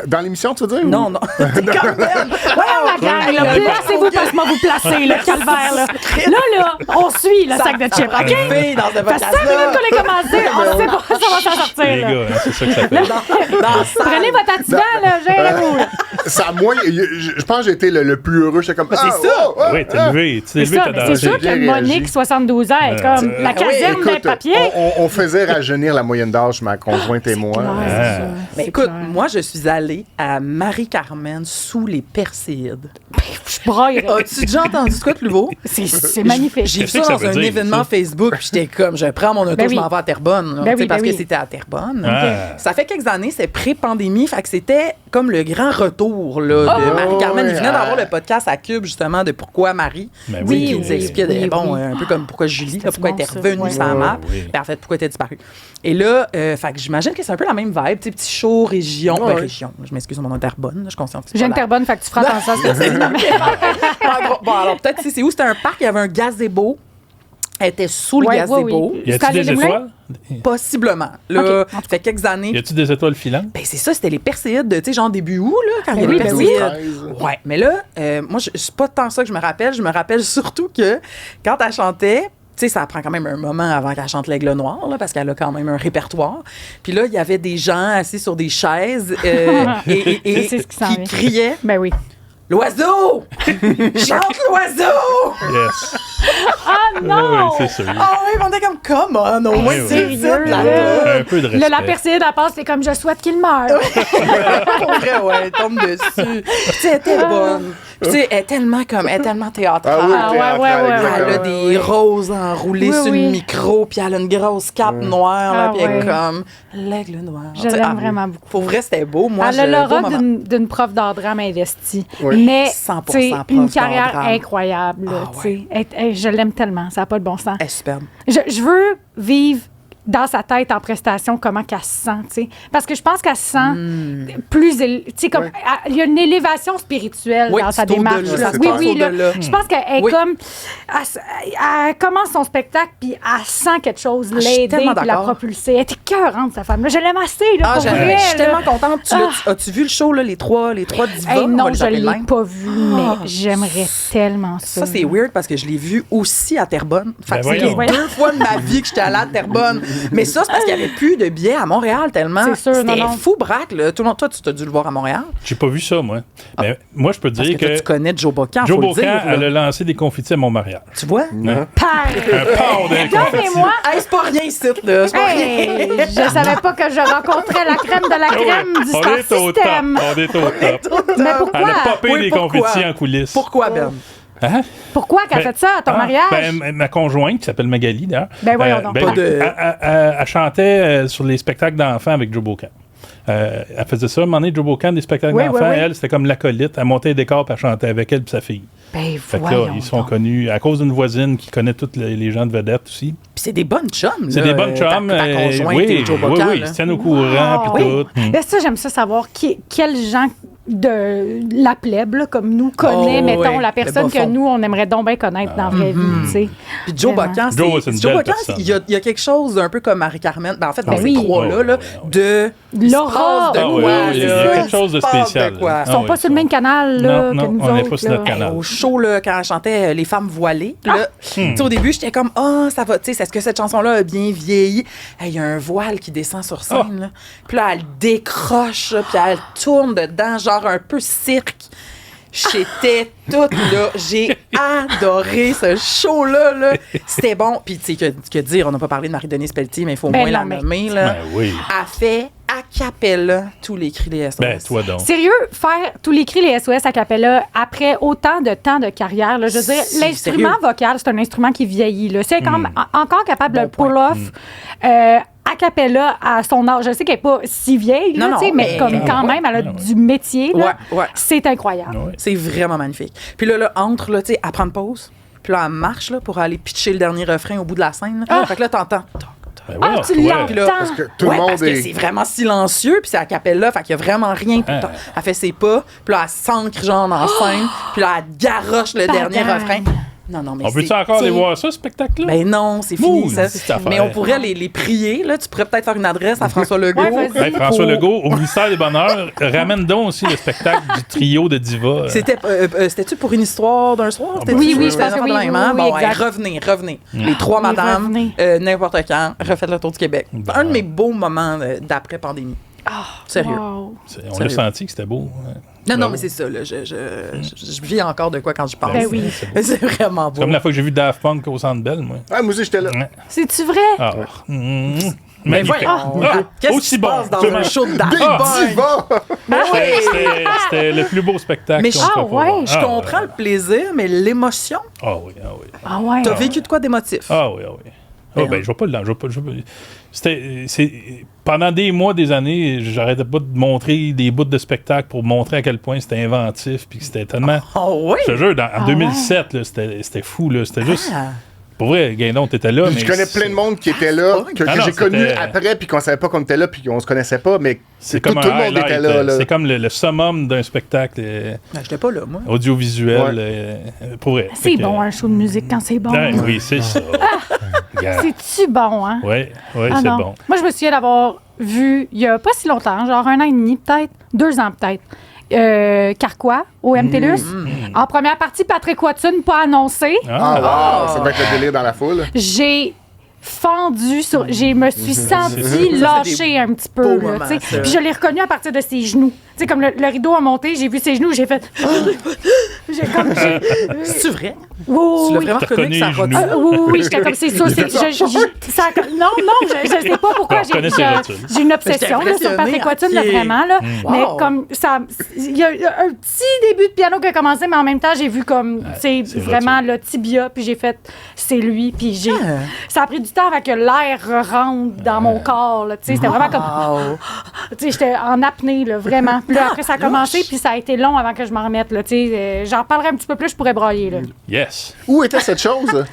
Dans l'émission, tu veux dire? Non, ou- non. T'es comme belle. Voyons, la gang, là, placez-vous parce que moi vous placez, le calvaire, là. Là, on suit le sac de chips, OK? Fille dans ce Ça fait 5 minutes podcast-là. qu'on a commencé, on sait pas si ça va s'en sortir, Les là. gars, hein, c'est ça que ça fait. Dans la salle. Prenez votre activant, là, gérez-vous, là. Ça, moi, je pense que j'ai été le plus heureux. J'étais comme, c'est ça. Oui, t'es levé. Tu t'es C'est levé, ça, t'as mais c'est dansé. sûr bien que réagi. Monique, 72 ans, est comme la caserne oui, des Écoute, papiers. on faisait rajeunir la moyenne d'âge, ma conjointe et moi. Mais écoute, moi, je suis allée à Marie-Carmen sous les Perséides. Je broyerais. As-tu déjà entendu ce quoi de plus beau? C'est magnifique. J'ai vu Qu'est-ce ça que ça dans veut un dire, événement ça? Facebook, puis j'étais comme, je prends mon auto, Ben je m'en oui. vais à Terrebonne, là, Ben tu sais, oui, parce ben que oui. c'était à Terrebonne. Ah. Ça fait quelques années, c'est pré-pandémie, fait que c'était comme le grand retour là, de Marie-Carmen. Il venait d'avoir le podcast à Cube, justement, de Pourquoi Marie. Ben Tu sais, oui, qui oui, nous expliquait, oui, bon, oui. un peu comme pourquoi Julie, là, pourquoi elle bon, était ça. revenue Ouais. sur la map, oui. puis en fait, pourquoi elle était disparue. Et là, fait que j'imagine que c'est un peu la même vibe, tu sais, petit show, région. Ben, région, je m'excuse, mon nom est Terrebonne, là, je suis consciente que c'est J'aime pas la- Terrebonne, fait que tu feras attention à ce que tu dis. En gros, bon, alors peut-être, tu sais, c'est où? C'était un parc, il y avait un gazebo. Elle était sous le Ouais, gazebo. oui. Y C'était à a-tu des l'île des étoiles? Possiblement. Là, Ok, en tout ça fait quelques années. Y a-tu des étoiles filantes? Ben, c'est ça, c'était les Perséides, tu sais, genre début août, là, quand il y a oui, les ben oui. Perséides. Ouais, mais là, moi, c'est pas tant ça que je me rappelle. Je me rappelle surtout que quand elle chantait, tu sais, ça prend quand même un moment avant qu'elle chante l'Aigle Noir, là, parce qu'elle a quand même un répertoire. Puis là, il y avait des gens assis sur des chaises et C'est ce qui s'en qui vient. criaient Ben oui. « L'oiseau! Chante l'oiseau! Yes. Ah non! Oui, c'est sûr. Ah oui, on était comme « Come on! » Au moins, oui. c'est ça, de la Sérieux, Un peu de Là, respect. la Perséide, elle passe, c'est comme je souhaite qu'il meure. Pour vrai, ouais, elle tombe dessus. Puis, tu sais, elle était bonne. Puis, tu sais, elle est tellement théâtrale. Ah oui, Ah, ouais, théâtral, ouais, ouais, exactement. Elle a des roses enroulées Oui, sur oui. le micro, puis elle a une grosse cape noire, là, Ah, puis elle est ouais. comme l'aigle noir. Je Tu sais, l'aime vraiment beaucoup. Pour vrai, c'était beau. Moi, Elle a beau l'aura moment. d'une prof d'art drame investie. Oui. Mais 100% tu sais, prof une d'art carrière drame. incroyable. là, Ah, tu sais. Je l'aime tellement. Ça n'a pas de bon sens. Elle est superbe. Je veux vivre dans sa tête en prestation comment qu'elle se sent, tu sais. Parce que je pense qu'elle se sent plus... Tu sais, comme... Ouais. Il y a une élévation spirituelle Oui, dans sa c'est au-delà, démarche. ça là. se Oui, passe oui, là. au-delà. Je pense qu'elle est Oui. comme... Elle commence son spectacle, puis elle sent quelque chose je suis l'aider, tellement puis la d'accord. propulser. Elle est écœurante, sa femme. Là, je l'aime assez, là, Ah, pour vrai. je suis là. tellement contente. As-tu vu le show, là, les trois divas? Hey, on non, va les je appeler ne de l'ai même. pas vu, mais j'aimerais tellement ça. Ça, c'est weird parce que je l'ai vu aussi à Terrebonne. Fait Ben que c'est les voyons. deux fois de ma vie que j'étais allée à Terrebonne. Mais ça, c'est parce qu'il n'y avait plus de billets à Montréal tellement. C'est sûr, C'était non. fou braque, là. Tout le monde, toi, tu t'as dû le voir à Montréal. J'ai pas vu ça, moi. Mais moi, je peux te Parce dire que toi, que tu connais Joe Bocan, Joe faut le Bocan, dire. elle là. a lancé des confitis à mon mariage. Tu vois? Hein? Pareil. Un port de confitis. Mais moi, Hey, c'est pas rien ici, là. C'est pas rien. hey, je savais pas que je rencontrais la crème de la crème du On Star est au top. System. On est au top. Mais Elle a pourquoi? popé Oui, des pourquoi? confitis en coulisses. Pourquoi, Ben? Hein? Pourquoi qu'elle a fait ça à ton mariage? Ma conjointe, qui s'appelle Magali, d'ailleurs. Ben voyons donc. Pas de- Elle chantait sur les spectacles d'enfants avec Joe Bocan. Elle faisait ça, à un moment donné, Joe Bocan, des spectacles Oui, d'enfants. oui, oui. Elle, c'était comme l'acolyte. Elle montait les décors et elle chantait avec elle et sa fille. Ben Fait que là, voyons ils sont donc. connus à cause d'une voisine qui connaît tous les gens de vedettes aussi. Puis c'est des bonnes chums, C'est là, des bonnes chums. Ta conjointe oui, et Joe oui, Bocan, oui, là. ils se tiennent au courant puis Oui. tout. Là, ça, j'aime ça savoir quels gens de la plèbe, là, comme nous, connaît, Oh, mettons, ouais, la personne le bas que fond. nous, on aimerait donc bien connaître dans la vraie vie, tu sais. Puis Joe Vraiment. Bocan, Joe, c'est une Joe belle Bocan, personne. il y a quelque chose d'un peu comme Marie-Carmen. Ben, en fait, dans Ben ces oui. trois-là, Ouais, là, ouais, de... L'aura. il se passe de Ah quoi, oui, là. oui, il y a quelque chose de Il se passe spécial, quoi. là. Ils sont oui, pas sur le même canal là, Non, que nous on n'est autres. pas sur là. notre canal. Au show, là, quand elle chantait Les femmes voilées, puis là, tu sais, au début, j'étais comme, ça va, tu sais, est-ce que cette chanson-là a bien vieilli? Il y a un voile qui descend sur scène, là. Puis là, elle décroche, là, puis elle tourne dedans, genre un peu cirque. J'étais toute là. J'ai adoré ce show-là, là. C'était bon. Puis, tu sais, que dire, on n'a pas parlé de Marie-Denise Pelletier, mais il faut au Ben moins non, la mais- nommer, là. Ben oui. Elle fait a cappella tous les cris des SOS. Ben, toi donc. Sérieux, faire tous les cris, les SOS a cappella, après autant de temps de carrière, là, je veux dire, Si, l'instrument sérieux. vocal, c'est un instrument qui vieillit. Là. C'est quand même encore capable Bon de point. pull-off a cappella à son âge. Je sais qu'elle n'est pas si vieille, là, Non, tu sais, non, mais mais- comme quand même, elle a du métier. Là. Ouais. C'est incroyable. Ouais. C'est vraiment magnifique. Puis là, entre, là, tu sais, elle prend une pause. Puis là, elle marche là, pour aller pitcher le dernier refrain au bout de la scène. Là. Fait que là, t'entends. Ben Ah, voyons, tu toi. l'entends. Puis là, Parce que tout le monde parce que est. c'est vraiment silencieux, puis c'est à capella, fait qu'il y a vraiment rien tout le temps. Elle fait ses pas, puis là, elle s'ancre genre dans la scène, puis là, elle garoche le dernier Badagne. refrain. Non, mais On peut-tu encore aller voir ça, ce spectacle-là? Ben non, c'est fini, Ouh, ça. cette affaire. Mais on pourrait les prier, là. Tu pourrais peut-être faire une adresse à François Legault. Ouais, vas-y. Ben, François Legault, au ministère des Bonheurs, ramène donc aussi le spectacle du trio de divas. C'était-tu pour une histoire d'un soir? C'était-tu- Oui, oui, je c'était pense que un oui, affaire de même, oui, hein? oui, Bon, ouais, exact. revenez. Les trois madames, revenez. n'importe quand, refaites le tour du Québec. Bon. Un de mes beaux moments d'après-pandémie. Sérieux. Wow. On a Sérieux. senti que c'était beau. hein. Non, Bravo. mais c'est ça, là. Je vis encore de quoi quand je pense. Ben oui. C'est vraiment beau. C'est comme la fois que j'ai vu Daft Punk au Centre Bell, moi. Ah, moi aussi, j'étais là. Ouais. C'est-tu vrai? Ah. Mais Magnifique. voyons, Ah, qu'est-ce aussi qui se bon. passe dans Tout- un show de Daft Des Punk? divas! C'était le plus beau spectacle. Mais qu'on je- peut Ah, pas ouais, voir. Je comprends le plaisir, mais l'émotion, Ah oui, ah oui. Ah ouais. t'as vécu de quoi d'émotif? Ah oui, ah oui. Ah, ben, je vais pas le pendant des mois, des années, j'arrêtais pas de montrer des bouts de spectacle pour montrer à quel point c'était inventif, puis que c'était tellement... Oh oui! Je te jure, en ouais. 2007, là, c'était fou, là. C'était juste... Ah. Pour vrai, Guindon, t'étais là, mais... Je connais plein de monde qui était là, que Ah non, j'ai connu c'était- après, puis qu'on savait pas qu'on était là, puis qu'on se connaissait pas, mais C'est tout, comme tout un le monde était highlight, là. C'est comme le summum d'un spectacle Ben, j'étais pas là, moi. audiovisuel. Ouais. Pour vrai. C'est bon, un show de musique quand c'est bon. Ben oui, c'est ça. Regarde. C'est-tu bon, hein? Oui, Ah c'est non. bon. Moi, je me souviens d'avoir vu, il y a pas si longtemps, genre 1 an et demi, peut-être, 2 ans peut-être, Carquois, au MTLUS. En première partie, Patrick Watson, pas annoncé. Ah, wow! Ça va être le délire dans la foule. J'ai fendu sur. Je me suis sentie lâcher un petit peu. beaux Là, moments, tu sais. ça. Puis je l'ai reconnu à partir de ses genoux. Tu sais, comme le rideau a monté, j'ai vu ses genoux, j'ai fait. j'ai comme. C'est-tu vrai? Oui, Tu l'as oui. vraiment T'as reconnu que ça reconnu les rotule? genoux. Oui, j'étais comme c'est ça. Non, je sais pas pourquoi Alors, connais ses rotules. j'ai une obsession là, sur Patrick Watson, là, ok. vraiment. Là. Mais Wow. comme ça, il y a un petit début de piano qui a commencé, mais en même temps, j'ai vu comme c'est c'est vraiment le tibia, puis j'ai fait c'est lui, puis j'ai. Ça a pris du temps avant que l'air rentre dans mon corps. Là, tu sais, c'était vraiment comme. Wow. Tu sais, j'étais en apnée, là, vraiment. Puis là, après, ça a commencé, puis ça a été long avant que je m'en remette. Là, tu sais, j'en parlerai un petit peu plus, je pourrais brailler. Là. Yes. Où était cette chose?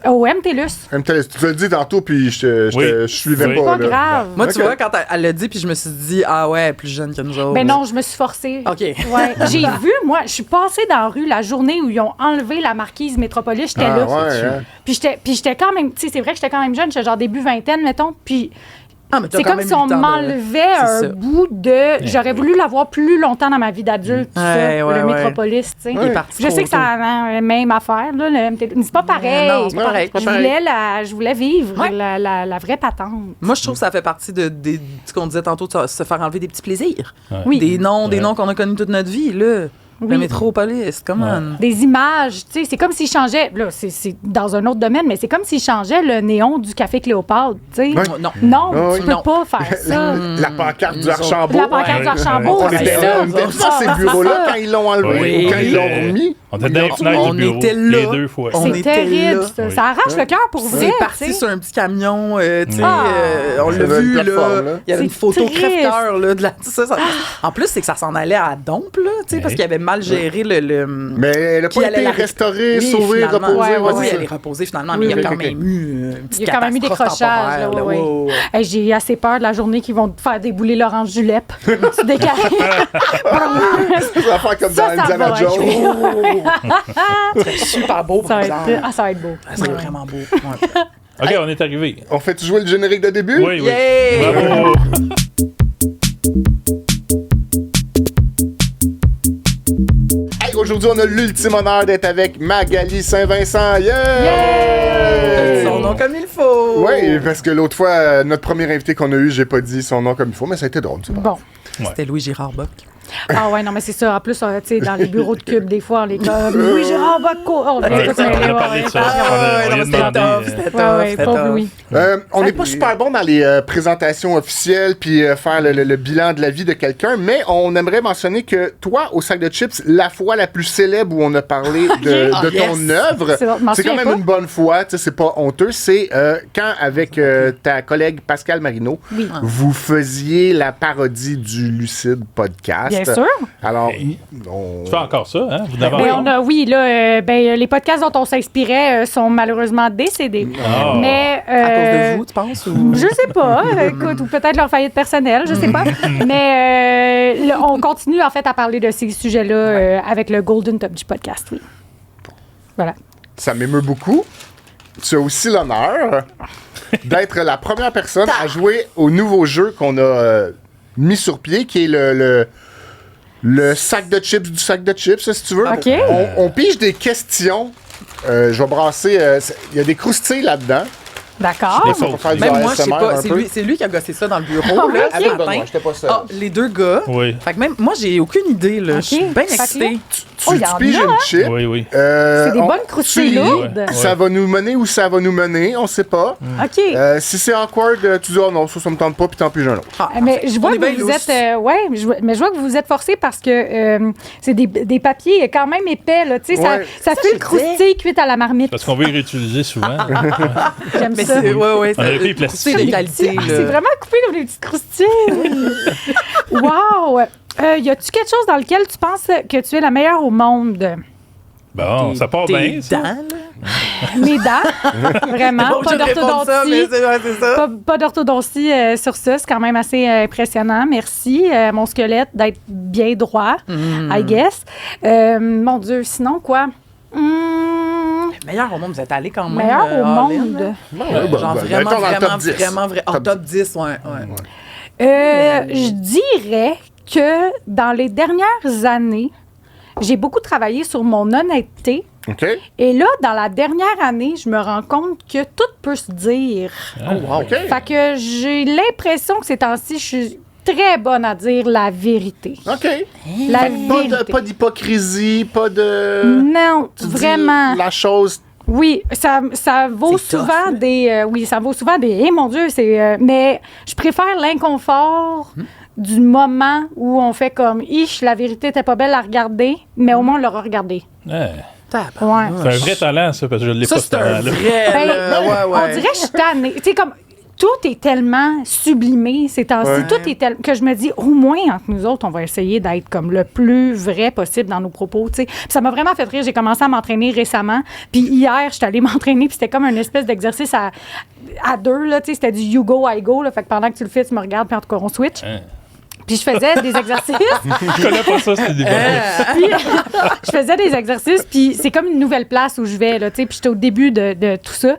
Au MTLUS. Tu te l'as dit tantôt, puis je suivais Oui. pas. Pas là. grave. Moi, tu Ok. vois, quand elle l'a dit, puis je me suis dit, ah ouais, plus jeune que nous autres. Ben non, je me suis forcée. OK. Ouais. J'ai vu, moi, je suis passée dans la rue la journée où ils ont enlevé la marquise Métropolis. J'étais Ah, là. ouais, hein. Puis j'étais quand même, tu sais, c'est vrai que j'étais quand même jeune, j'étais genre début vingtaine, mettons. Puis Ah, mais t'as C'est quand comme même si eu le on temps de- m'enlevait C'est un ça. bout de... J'aurais voulu l'avoir plus longtemps dans ma vie d'adulte, ça, Ouais, ouais, le ouais. Métropolis, tu sais. Il est parti Je trop sais que c'est tôt. la même affaire, là, mais c'est pas pareil. Non, c'est pas pareil. Je voulais vivre Ouais. la vraie patente. Moi, je trouve que ça fait partie de ce qu'on disait tantôt, de se faire enlever des petits plaisirs. Oui. Des noms qu'on a connus toute notre vie, là. Oui. Le Métropolis, come on. Des images, tu sais, c'est comme s'ils changeaient, là, c'est dans un autre domaine, mais c'est comme s'ils changeaient le néon du Café Cléopâtre, tu sais. Ouais. Non. Non, Oui, tu peux non. pas faire ça. La pancarte du Nous autres. Archambault. La pancarte du Archambault, On c'est était ça. on était ça, ces bureaux-là, quand ils l'ont enlevé, Oui. ou quand ils l'ont remis. On était dans les fenêtres On du bureau, était là. les deux fois. On C'est était terrible, là. ça. Oui. Ça arrache le cœur pour vrai, C'est tu parti sais. sur un petit camion, tu sais, Ah. on l'a Ça doit vu, être une plateforme, là. là. Il y avait une C'est photo triste. crève-cœur, là, de la... ça. En plus, c'est que ça s'en allait à Dompe, là, tu sais, parce qu'il avait mal géré le... Mais elle n'a Puis pas elle allait été la- restaurée, Oui, sauvée, finalement. reposée. Ouais, Oui, ouais. elle est reposée finalement, Oui, mais il y a oui, quand ok. même eu une petite Il y a quand même eu des catastrophe crochages, là, temporaire, oui. ouais. Hey, j'ai assez peur de la journée qu'ils vont te faire débouler Laurence Julep. Tu décales. Ça va faire comme Ça, dans ça Indiana va Jones. C'est super beau, Ça par va exemple. être, ça va être beau. C'est Ouais. vraiment beau. Ouais. OK, on est arrivé. On fait-tu jouer le générique de début? Oui, oui. Yay! Bravo. Hey, aujourd'hui, on a l'ultime honneur d'être avec Magali Saint-Vincent. Yeah! Son nom comme il faut. Oui, parce que l'autre fois, notre premier invité qu'on a eu, j'ai pas dit son nom comme il faut, mais ça a été drôle, tu sais. Bon. C'était Louis Girard Bock. Ah ouais, non, mais c'est ça. En plus, tu sais, dans les bureaux de Cube, des fois, on les comme Louis Gérard Bacco. On Ouais, est tous on a mêlés, parlé de ça. ouais. On lui a demandé, c'était Ouais, ouais, pauvre Louis. On n'est pas super bon dans les présentations officielles puis faire le bilan de la vie de quelqu'un, mais on aimerait mentionner que toi, au sac de chips, la fois la plus célèbre où on a parlé de Ah, ton yes. œuvre, C'est bon, je m'en c'est quand souviens même pas. une bonne fois, tu sais, c'est pas honteux, c'est quand avec ta collègue Pascal Marino, Oui. vous faisiez la parodie du Lucide Podcast. Bien sûr. Alors, Hey. on... Tu fais encore ça, hein? Vous n'avez Mais encore? on a, oui, là, les podcasts dont on s'inspirait sont malheureusement décédés. Ah. Mais, À cause de vous, tu penses? Ou... Je sais pas, écoute, ou peut-être leur faillite personnelle, je sais pas. Mais on continue en fait à parler de ces sujets-là avec le Golden Top du podcast, oui. Voilà. Ça m'émeut beaucoup. Tu as aussi l'honneur d'être la première personne à jouer au nouveau jeu qu'on a mis sur pied, qui est le sac de chips du sac de chips, si tu veux. OK. On pige des questions. Je vais brasser. Il y a des croustilles là-dedans. D'accord. Des Ça va faire du Même moi, je sais ASMR pas. un peu. C'est lui qui a gossé ça dans le bureau. Ah, là, ok. ce Avec matin. Benoît, j'étais pas seul. Ah, les deux gars. Oui. Fait que même moi, j'ai aucune idée. Là. Ok. Je suis bien Fait que là, excitée. Oh, y en Tu piges a, une hein? chip. Oui, oui. C'est des on- bonnes croustilles tu lis. lourdes. Ouais. Ça va nous mener où ça va nous mener, on sait pas. OK. Si c'est awkward, tu dis oh non, ça me tente pas, puis t'en piges un autre. Ah, Mais parfait. je vois On est bien que vous lousse. êtes. mais je vois que vous êtes forcés parce que c'est des papiers quand même épais. Là, tu sais, Ouais. ça fait le croustille cuite à la marmite. Parce qu'on veut y réutiliser souvent. J'aime Mais ça. c'est ouais, On aurait pris c'est plastique. de qualité. Ah, là. c'est vraiment coupé dans des petites croustilles. Wow! Y a-tu quelque chose dans lequel tu penses que tu es la meilleure au monde? Bon, ça part Tes bien, ça. dents, là. Mes dents? Vraiment? Bon, Pas je réponds ça, mais d'orthodontie? c'est ça. Pas d'orthodontie sur ça. C'est quand même assez impressionnant. Merci. Mon squelette d'être bien droit, I guess. Mon Dieu, sinon quoi? Meilleur au monde, vous êtes allé quand même. Meilleur au all in, monde. là. Genre vraiment, mettons dans le vraiment, top 10. vraiment, vrai. Top Top 10, ouais. Je dirais que dans les dernières années, j'ai beaucoup travaillé sur mon honnêteté. OK? Et là, dans la dernière année, je me rends compte que tout peut se dire. Ah, wow. OK. Fait que j'ai l'impression que ces temps-ci, je suis très bonne à dire la vérité. OK. La Pas vérité. pas d'hypocrisie, pas de... Non, Tu dis vraiment. la chose... Oui, ça vaut C'est tough, souvent là. des... oui, ça vaut souvent des... Eh mon Dieu, c'est... mais je préfère l'inconfort du moment où on fait comme... Ich, la vérité était pas belle à regarder, mais au moins on l'aura regardé. Ouais. Ouais. C'est un vrai talent, ça, parce que je l'ai Ça, pas, ce c'est un talent-là. vrai. Ben, là, ouais. On dirait que je suis tannée. Tu sais, comme... Tout est tellement sublimé ces temps-ci. Ouais. Tout est tellement... que je me dis, au moins, entre nous autres, on va essayer d'être comme le plus vrai possible dans nos propos, tu sais. Puis ça m'a vraiment fait rire. J'ai commencé à m'entraîner récemment. Puis hier, j'étais allée m'entraîner, puis c'était comme un espèce d'exercice à deux, là, tu sais. C'était du you go, I go, là. Fait que pendant que tu le fais, tu me regardes, puis en tout cas, on switch. Hein. Puis je faisais des exercices. Je connais pas ça, c'était des Puis je faisais des exercices, puis c'est comme une nouvelle place où je vais, là, tu sais. Puis j'étais au début de tout ça.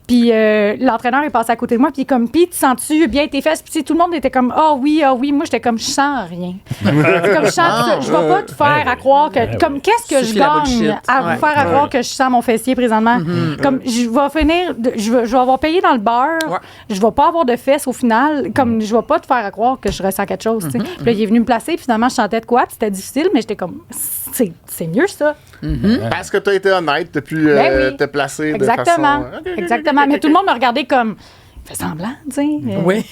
Puis l'entraîneur est passé à côté de moi, puis comme, puis tu sens-tu bien tes fesses? Puis tout le monde était comme, ah oui. Moi, j'étais comme, je sens rien. C'est comme, je vais pas te faire à croire que, comme, qu'est-ce que je Suffit la bullshit. gagne à vous faire à croire que je sens mon fessier présentement? Comme, je vais finir, je vais avoir payé dans le beurre, je vais pas avoir de fesses au final, comme, je vais pas te faire à croire que je ressens quelque chose, tu sais. Puis là, il est venu me placer, puis finalement, je sentais de quoi, puis c'était difficile, mais j'étais comme, c'est mieux ça. Parce que tu as été honnête depuis Ben oui. te placer Exactement. de façon... Ok. Exactement. Mais tout le monde me regardait comme, fais semblant, tu sais. Oui.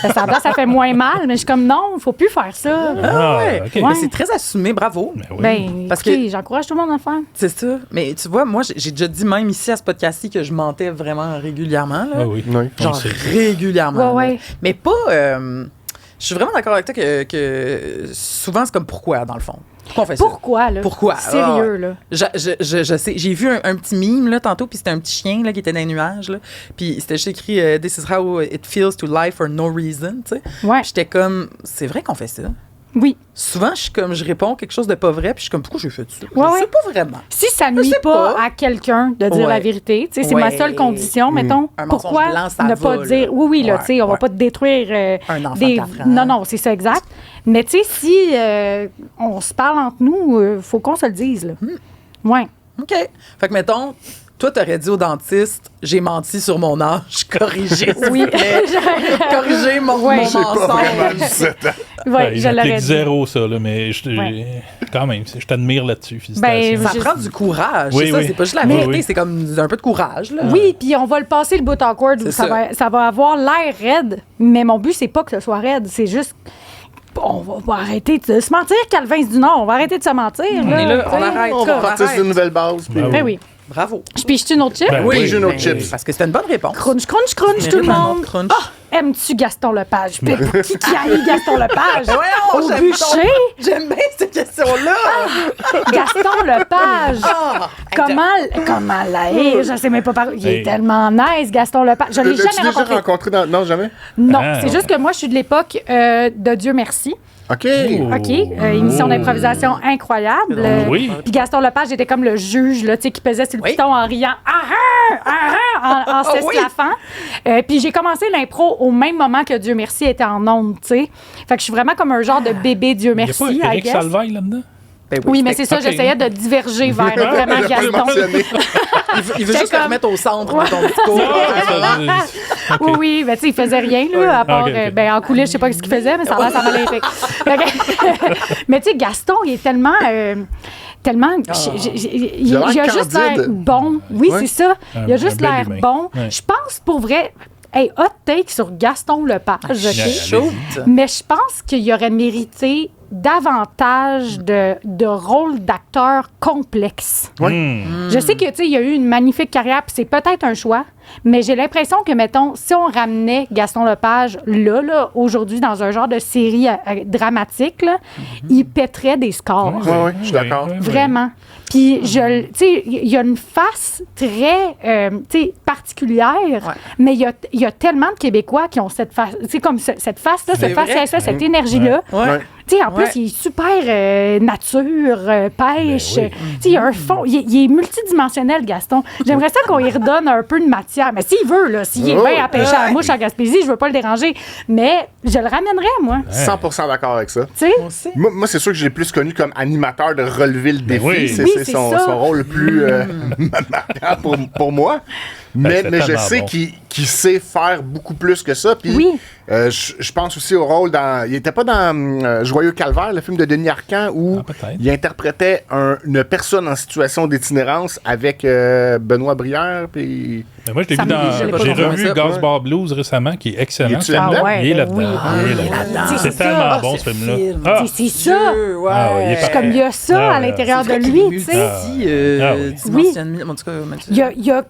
Fais semblant, ça fait moins mal, mais je suis comme, non, faut plus faire ça. Ah, ouais. OK. Mais c'est très assumé, bravo. Ben oui. Ben, Parce écoutez, que- j'encourage tout le monde à le faire. C'est ça. Mais tu vois, moi, j'ai déjà dit même ici à ce podcast-ci que je mentais vraiment régulièrement. Là. Ah oui. Oui. On Genre le sait. régulièrement. Ouais, là. ouais. Mais pas... je suis vraiment d'accord avec toi que souvent, c'est comme pourquoi, dans le fond. Pourquoi on fait ça? Pourquoi, là? Pourquoi? Sérieux, là. Je sais. J'ai vu un petit meme là, tantôt, puis c'était un petit chien là, qui était dans les nuages. Là, puis c'était juste écrit This is how it feels to lie for no reason. Tu sais. Ouais. J'étais comme, c'est vrai qu'on fait ça. Oui. Souvent, je réponds quelque chose de pas vrai, puis je suis comme, pourquoi j'ai fait ça? Ouais, je ouais. sais pas vraiment. Si ça Je nuit sais pas pas. à quelqu'un de dire Ouais. la vérité, tu sais, c'est Ouais. ma seule condition, mettons. Un mensonge Pourquoi blanc, ça ne va, pas là. dire... Oui, là, Ouais, tu sais, on va ouais. pas te détruire Un enfant des... de 4 ans. Non, c'est ça, exact. Mais tu sais, si on se parle entre nous, faut qu'on se le dise, là. Ouais. OK. Fait que, mettons, toi, t'aurais dit au dentiste, j'ai menti sur mon âge, corrigez, s'il Oui. vous plaît. Corrigez mon, Ouais. mon J'ai Pas vraiment mensonge. 17 ans. Ouais, Il je l'aurais applique dit. zéro, ça, là, mais Ouais. quand même, je t'admire là-dessus. Ben, Félicitations. Ça prend du courage. Oui, c'est ça, oui. c'est pas juste la Oui, vérité, oui. c'est comme un peu de courage. Là. Oui, puis on va le passer le bout awkward où C'est ça ça. va avoir l'air raide, mais mon but, c'est pas que ce soit raide, c'est juste. On va arrêter de se mentir, Calvin du Nord. On va arrêter de se mentir. On est là, tu on sais. arrête. On va On partir sur arrête. une nouvelle base. puis- Ben Ben oui. Bravo. Je pige-tu une autre chip? Ben Oui, j'ai une autre Ben, chips. Parce que c'était une bonne réponse. Crunch, crunch, crunch, tout le Mérite un monde. autre crunch. Ah, aimes-tu Gaston Lepage? Puis pour qui a eu Gaston Lepage? Voyons, Au j'aime bûcher? J'aime bien cette question-là. Gaston Lepage. Ah, Comment la haïr? Je sais même pas par... Il est Hey. tellement nice, Gaston Lepage. Je l'ai L'as-tu jamais déjà rencontré. rencontré dans... Non, jamais? Non, Ah, c'est juste que moi, je suis de l'époque de Dieu merci. OK. OK? Émission d'improvisation incroyable. Oui. Puis Gaston Lepage était comme le juge, là, tu sais, qui pesait sur le Oui. piton en riant en s'esclaffant. Puis j'ai commencé l'impro au même moment que Dieu merci était en ondes, tu sais. Fait que je suis vraiment comme un genre de bébé Dieu Il n'y a merci, pas I Eric guess. Salvaille là-dedans? Ben Oui, mais c'est ça, Ok. j'essayais de diverger vers vraiment J'ai pas le Gaston. mentionné. Il veut juste comme- le remettre au centre de ton discours. Oui, oui, mais tu sais, il faisait rien, là, à part, Ok, ok. ben, en coulisses, je sais pas ce qu'il faisait, mais ça a l'air, ça m'allait été. Mais tu sais, Gaston, il est tellement. Tellement. Il a l'air a juste candide. l'air bon. Oui, Ouais. c'est ça. Il a Un juste bel l'air humain. bon. Ouais. Je pense pour vrai. Hey, hot take sur Gaston Lepage. OK? allez-y. Shoot. Mais je pense qu'il aurait mérité davantage de rôles d'acteur complexes. Je sais que, tu sais, il y a eu une magnifique carrière, puis c'est peut-être un choix, mais j'ai l'impression que, mettons, si on ramenait Gaston Lepage là, aujourd'hui, dans un genre de série dramatique, là, il pèterait des scores. Ouais, je suis d'accord. Vraiment. Puis, tu sais, il y a une face très, tu sais, particulière, mais il y a tellement de Québécois qui ont cette face, tu sais, comme cette face-là, C'est cette vrai. face-là, cette énergie-là. Ouais. Tu sais, en plus, Ouais. il est super nature, pêche. Ben oui. Tu sais, il a un fond. Il est multidimensionnel, Gaston. J'aimerais ça qu'on y redonne un peu de matière. Mais s'il veut, là, s'il est Oh, bien à pêcher à la mouche en Gaspésie, je veux pas le déranger. Mais je le ramènerais, moi. 100% d'accord avec ça. Tu sais? On sait. Moi, c'est sûr que je l'ai plus connu comme animateur de relever le défi. oui. C'est Oui, c'est c'est son, ça. son rôle le plus marquant pour moi. Mais c'était je tellement sais bon. qu'il sait faire beaucoup plus que ça. Puis Oui. je pense aussi au rôle dans... Il était pas dans Joyeux Calvaire, le film de Denis Arcand, où Ah, peut-être. il interprétait une personne en situation d'itinérance avec Benoît Brière. Puis... Mais moi, je l'ai Ça vu me- dans. je l'ai pas J'ai vu. revu Ouais. Gasbar Blues récemment, qui est excellent. Es-tu là-dedans? Ah ouais, Il est ben là-dedans. oui. Il est là-dedans. C'est C'est tellement ça. bon, ce film-là. film. Ah, C'est ça. Dieu, ouais. Ah, ouais, il est C'est comme il y a ça Ah, à ouais. l'intérieur de C'est vrai lui, qu'il est tu sais. multi-dimensionnel. En tout cas, Il y a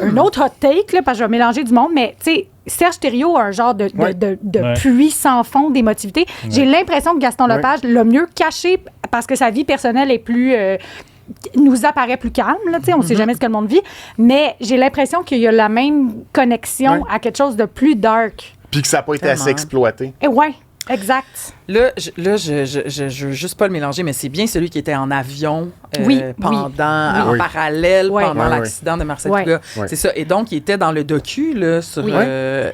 un autre hot take, là, parce que je vais mélanger du monde, mais tu sais, Serge Thériault a un genre de Ouais. puits sans fond d'émotivité. J'ai l'impression que Gaston Ouais. Lepage l'a mieux caché parce que sa vie personnelle est plus... nous apparaît plus calme, là, tu sais, on sait jamais ce que le monde vit, mais j'ai l'impression qu'il y a la même connexion Ouais. à quelque chose de plus dark. Puis que ça n'a pas été assez Tellement. exploité. Et ouais. Exact. Là, je veux juste pas le mélanger, mais c'est bien celui qui était en avion en Oui. parallèle Ouais. pendant Ouais, l'accident de Marcel Ouais. Touga. Ouais. C'est ça. Et donc, il était dans le docu, là, sur... Oui.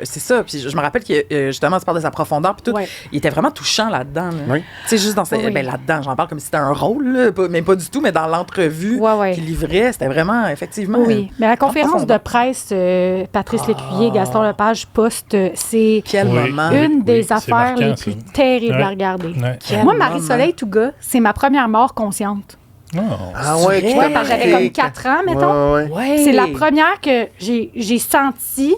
c'est ça. Puis je me rappelle que, justement, tu parles de sa profondeur, puis tout. Ouais. Il était vraiment touchant là-dedans. Là. Oui. Tu sais, juste dans Oui. ben, là-dedans, j'en parle comme si c'était un rôle, là, mais pas du tout, mais dans l'entrevue Ouais. qu'il livrait, c'était vraiment, effectivement... Oui, mais la conférence de profondeur. presse, Patrice Lécuyer, Gaston Lepage poste, c'est Quel Oui. moment. une Oui, des c'est affaires marquant, les ça. plus terribles Ouais. à regarder. Ouais. Quel Moi, moment. Marie-Soleil Touga, c'est ma première mort consciente. Oh. Ah ouais, C'est qui vrai? t'a Parce que marqué. j'avais comme 4 ans, mettons. Ouais, ouais. Ouais. C'est la première que j'ai senti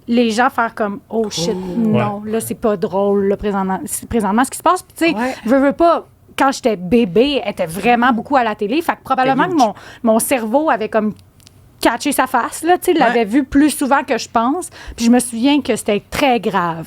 les gens faire comme « Oh shit, non, là, c'est pas drôle, là, présentement ce qui se passe. » Puis tu sais, Ouais. veux pas, quand j'étais bébé, elle était vraiment beaucoup à la télé. Fait que probablement que mon cerveau avait comme catché sa face, là, tu sais, l'avait vu plus souvent que je pense. Puis je me souviens que c'était très grave.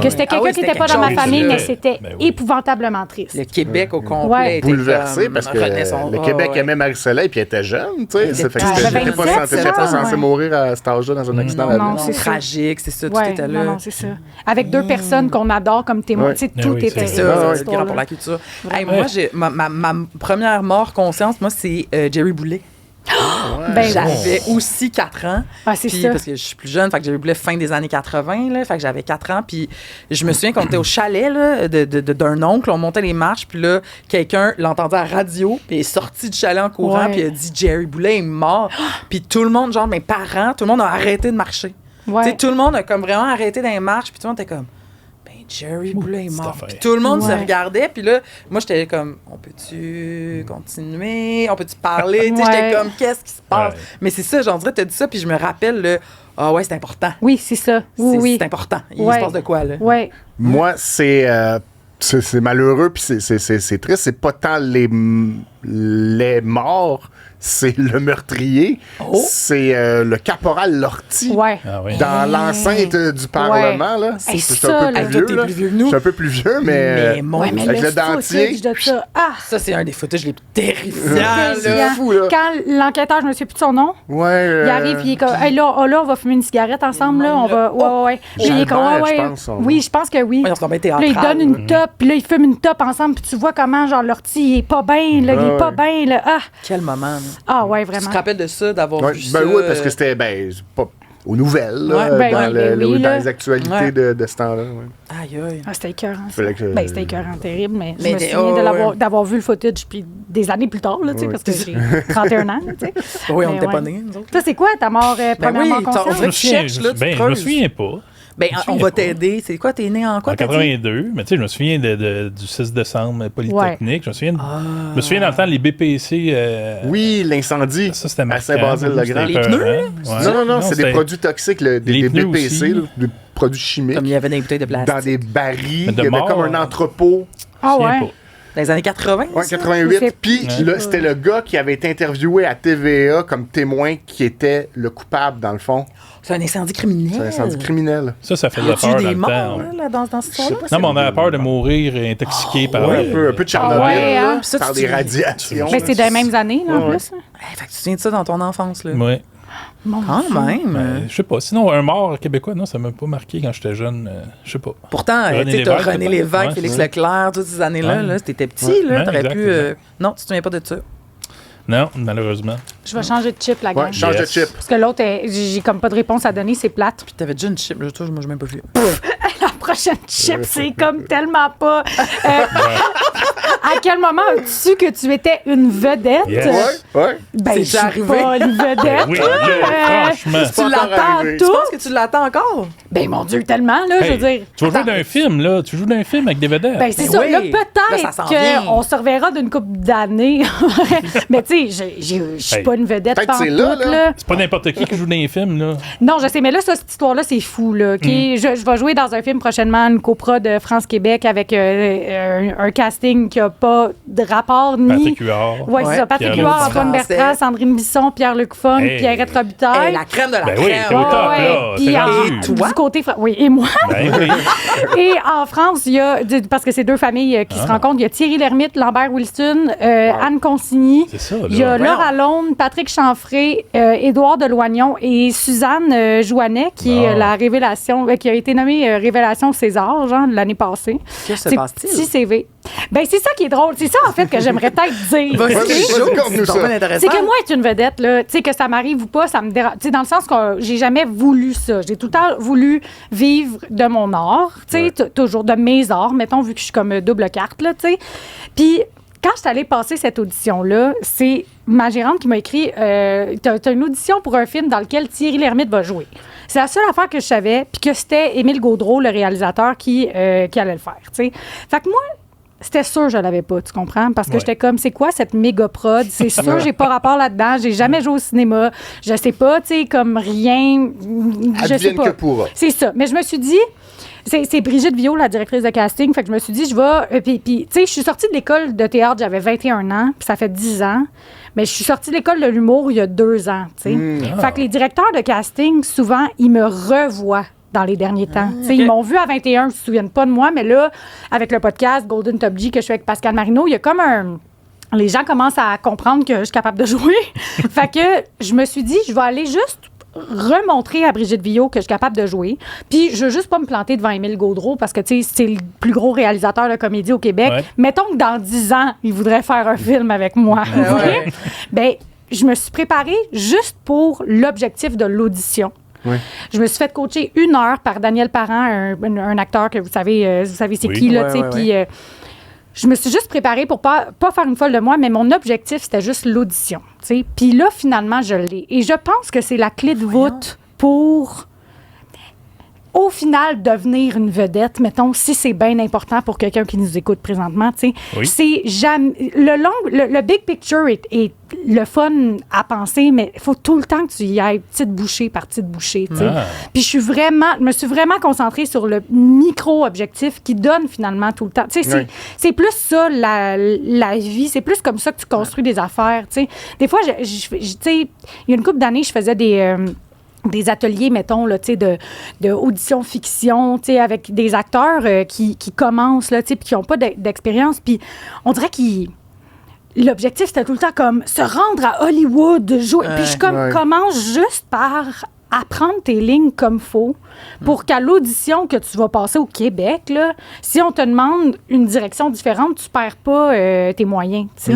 Que c'était quelqu'un oui, qui c'était n'était pas quelque dans ma chose, famille, là. mais c'était Ben oui. épouvantablement triste. Le Québec au complet Ouais. était Bouleversé comme parce que retenait son- le Ah, Québec ouais. aimait Marie-Soleil puis elle était jeune, tu sais. Ça fait que Elle avait t'étais pas 27, t'étais pas ça, censé ouais. mourir à cet âge-là dans un accident Non, d'avion. non, Non, c'est c'est ça. tragique, c'est ça, tout Ouais, était là. non, c'est ça. Avec deux personnes qu'on adore comme témoins. Ouais. Tu sais, Ah tout oui, était c'est C'est ça. ça, ouais. c'est grand pour la culture. Hey, Ouais. moi, ma première mort consciente, moi, c'est Jerry Boulet. Ben, J'avais aussi 4 ans. Ah, c'est Puis, ça. parce que je suis plus jeune, fait que Jerry Boulet fin des années 80, là, fait que j'avais 4 ans. Puis je me souviens qu'on était au chalet là, d'un oncle, on montait les marches, puis là, quelqu'un l'entendait à la radio, puis il est sorti du chalet en courant, Ouais. puis il a dit Jerry Boulet est mort. Puis tout le monde, genre mes parents, tout le monde a arrêté de marcher. Ouais. Tu sais, tout le monde a comme vraiment arrêté dans les marches, puis tout le monde était comme, ben Jerry Boulet est petite mort. affaire. Puis tout le monde se Ouais. regardait, puis là, moi j'étais comme, on peut-tu continuer, on peut-tu parler, tu sais, Ouais. j'étais comme, qu'est-ce qui se passe? Ouais. Mais c'est ça, j'en dirais, t'as dit ça, puis je me rappelle, là, ah ouais, c'est important. Oui, c'est ça. Oui, oui. C'est important. Il Ouais. se passe de quoi, là? Ouais. Moi, c'est malheureux puis c'est triste. C'est pas tant les morts, c'est le meurtrier. Oh. C'est le caporal Lortie. Ouais. Ah oui. Dans l'enceinte du Parlement, là. Hey, C'est ça, un peu là. plus Toi, vieux, t'es là. plus vieux que Je nous. suis un peu plus vieux, Mais mais... mon Ouais, mais avec le le dentier. footage de ça. Ah! Ça, c'est un des footages les plus terrifiants, Terrifiant. là. fou, là. Quand l'enquêteur, je ne me souviens plus de son nom, Ouais. il arrive puis il est comme hey, là, on va fumer une cigarette ensemble là, on va ouais. Puis il est comme Jalbert, ouais. je pense, son nom. Oui, je pense que oui. Ouais, on se met Puis là, théâtral. il donne une top, puis là, ils fument une top ensemble, puis tu vois comment, genre, l'ortie, il est pas bien, là, il est Ouais, pas ouais. bien, là. Ah, Quel moment, là. ah ouais, Tu vraiment. te rappelles de ça, d'avoir Ouais, vu ben ça? oui, parce que c'était c'est pas aux nouvelles, là, Ouais, ben dans, oui, ben oui, dans là. les actualités Ouais. de ce temps-là. Ouais. Aïe, aïe. Ah, c'était écœurant. ça. Fallait que- Ben, c'était écœurant, terrible, mais je Mais me des- souviens oh, ouais. d'avoir vu le footage, puis des années plus tard, là, tu sais, Ouais. parce que j'ai 31 ans, là, tu sais. Oui, on Mais n'était ouais. pas nés, nous autres. Toi, c'est quoi ta mort, première oui, mort on consciente? dirait que tu cherches, là, tu je me creuses. souviens pas. Ben, Je me on souviens va pas. t'aider. C'est quoi, t'es né en quoi? En t'as dit? 82, mais tu sais, je me souviens du 6 décembre Polytechnique. Je me souviens, je me souviens dans le temps, les BPC. Oui, l'incendie Ça, c'était à marquant. Saint-Basile-le-Grand. Les pneus, là? Non, c'est des produits toxiques, des Les pneus BPC, aussi. là, des produits chimiques, Comme il y avait des bouteilles de plastique. dans des barils. Mais Il de y avait mort, comme un entrepôt. Ah ouais. Dans les années 80? Ouais, ça? 88. C'est- Puis là, c'était le gars qui avait été interviewé à TVA comme témoin qui était le coupable, dans le fond. C'est un incendie criminel. C'est un incendie criminel. Ça Y faisait a-tu peur eu dans des le morts, temps. là, dans cette histoire-là? Non, mais on avait peur de mourir intoxiqué par... Ouais, un peu de Tchernobyl, Ah ouais, là, hein? Puis ça, par tu des te- radiations. Mais c'est dans les mêmes années, là, en Ouais. plus. là. Fait que tu te souviens de ça dans ton enfance, là? Ouais. Mon Quand Dieu. même. Je sais pas. Sinon, un mort québécois, non, ça m'a pas marqué quand j'étais jeune. Je sais pas. Pourtant, René tu sais, t'as Lévesque, René peut-être. Lévesque, Ouais, Félix c'est Leclerc, toutes ces années-là, Ouais. là, t'étais petit, là, Ouais, t'aurais exact, pu... exact. Non, tu te souviens pas de ça. Non, malheureusement. Je vais changer de chip, la gang. Ouais, change de Yes. chip. Parce que l'autre, j'ai comme pas de réponse à donner, c'est plate. Puis t'avais déjà une chip, toi, moi, j'ai même pas vu. La prochaine chip, c'est comme tellement pas. À quel moment as-tu su que tu étais une vedette? Yes. Ouais. Ben, C'est je suis arrivé. pas une vedette. Oui, là. là, franchement. Tu pas encore l'attends arrivé. tout? Tu penses que tu l'attends encore? Ben, mon Dieu, tellement, là, je veux Hey, dire. tu vas jouer dans un film, là. Tu joues dans un film avec des vedettes. Ben, c'est Ben ça. oui. Là, Là, ça s'en vient. peut-être qu'on se reverra d'une couple d'années. Mais, tu sais, je suis Hey. pas une vedette Peut-être c'est là, pantoute, là. C'est pas n'importe qui joue dans un film, là. Non, je sais, mais là, ça, cette histoire-là, c'est fou, là. OK? Je vais jouer dans un film prochainement, une copro de France-Québec avec un casting qui a pas pas de rapport ni... Patrick Huard. Oui, c'est ça. Patrick Pierre-Luc Huard, Antoine Français. Bertrand, Sandrine Bisson, Pierre-Luc Funk, Hey. Pierrette Robitaille. La crème de la Ben oui, crème. t'es au top, là. Puis T'es en- rendu. toi? du côté... Oui, et moi. Ben oui. Et en France, il y a, parce que c'est deux familles qui se rencontrent, il y a Thierry Lhermitte, Lambert Wilson, Anne Consigny. C'est ça, là. Il y a Voyons. Laura Londe, Patrick Chanfray, Édouard Deloignon et Suzanne Jouanet, qui est Bon. la révélation, qui a été nommée Révélation César, genre, l'année passée. Qu'est-ce qui se C'est passe-t-il? petit CV. Ben, c'est ça qui est drôle. C'est ça, en fait, que j'aimerais peut-être dire. Vas-y, Vas-y, c'est chaud, raconte-nous c'est ça. bien intéressant. C'est que moi, être une vedette, là, tu sais, que ça m'arrive ou pas, ça me dérange. Tu sais, dans le sens que j'ai jamais voulu ça. J'ai tout le temps voulu vivre de mon art, tu sais, toujours de mes arts, mettons, vu que je suis comme double carte, là, tu sais. Puis, quand je suis allée passer cette audition-là, c'est ma gérante qui m'a écrit t'as une audition pour un film dans lequel Thierry Lhermitte va jouer. C'est la seule affaire que je savais, puis que c'était Émile Gaudreau, le réalisateur, qui allait le faire, tu sais. Fait que moi, c'était sûr que je l'avais pas, tu comprends? Parce que Ouais. j'étais comme, c'est quoi cette méga prod? C'est sûr, j'ai pas rapport là-dedans. J'ai jamais joué au cinéma. Je sais pas, tu sais, comme rien. Je sais Advienne pas. que pourra. C'est ça. Mais je me suis dit, c'est Brigitte Viau, la directrice de casting. Fait que je me suis dit, je vais. Puis, tu sais, je suis sortie de l'école de théâtre, j'avais 21 ans, puis ça fait 10 ans. Mais je suis sortie de l'école de l'humour il y a 2 ans, tu sais. Fait que les directeurs de casting, souvent, ils me revoient dans les derniers temps. Tu sais, ils m'ont vu à 21, ils se souviennent pas de moi, mais là, avec le podcast Golden Top G que je fais avec Pascal Marino, il y a comme un... Les gens commencent à comprendre que je suis capable de jouer. Fait que je me suis dit, je vais aller juste remontrer à Brigitte Viau que je suis capable de jouer. Puis je veux juste pas me planter devant Émile Gaudreau parce que, tu sais, c'est le plus gros réalisateur de comédie au Québec. Ouais. Mettons que dans 10 ans, il voudrait faire un film avec moi. ouais. OK? Ben, je me suis préparée juste pour l'objectif de l'audition. Oui. Je me suis fait coacher 1 heure par Daniel Parent, un acteur que vous savez c'est Oui. qui, là, Ouais, tu sais. ouais, Puis je me suis juste préparée pour pas faire une folle de moi, mais mon objectif, c'était juste l'audition, tu sais. Puis là, finalement, je l'ai. Et je pense que c'est la clé de voûte pour, au final, devenir une vedette, mettons, si c'est bien important pour quelqu'un qui nous écoute présentement, tu sais. Oui. C'est jamais... Le big picture est le fun à penser, mais il faut tout le temps que tu y ailles petite bouchée par petite bouchée, tu sais. Ah. Puis je me suis vraiment concentrée sur le micro-objectif qui donne finalement tout le temps. Tu sais, Oui. c'est plus ça, la vie. C'est plus comme ça que tu construis des affaires, tu sais. Des fois, tu sais, il y a une couple d'années, je faisais des ateliers, mettons, là, tu sais, de audition fiction, tu sais, avec des acteurs qui commencent, là, tu sais, puis qui n'ont pas d'expérience. Puis on dirait qu'ils... L'objectif, c'était tout le temps comme se rendre à Hollywood, jouer. Puis je commence juste par apprendre tes lignes comme faut pour qu'à l'audition que tu vas passer au Québec, là, si on te demande une direction différente, tu perds pas tes moyens. Tu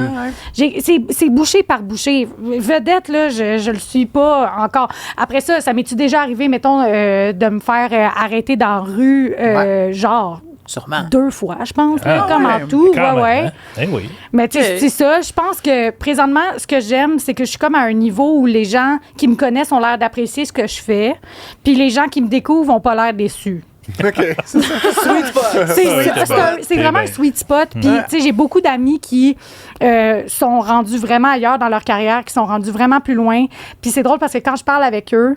sais. C'est bouchée par bouchée. Vedette, là, je le suis pas encore. Après ça m'est-tu déjà arrivé, mettons, de me faire arrêter dans la rue, genre... Sûrement. 2 fois, je pense, là, Ah, comme ouais, en tout. Quand Ouais, même, ouais. hein? Eh oui. Mais tu sais, c'est ça. Je pense que présentement, ce que j'aime, c'est que je suis comme à un niveau où les gens qui me connaissent ont l'air d'apprécier ce que je fais, puis les gens qui me découvrent n'ont pas l'air déçus. OK. Sweet spot. C'est vraiment un sweet spot. Puis, tu sais, j'ai beaucoup d'amis qui sont rendus vraiment ailleurs dans leur carrière, qui sont rendus vraiment plus loin. Puis c'est drôle parce que quand je parle avec eux,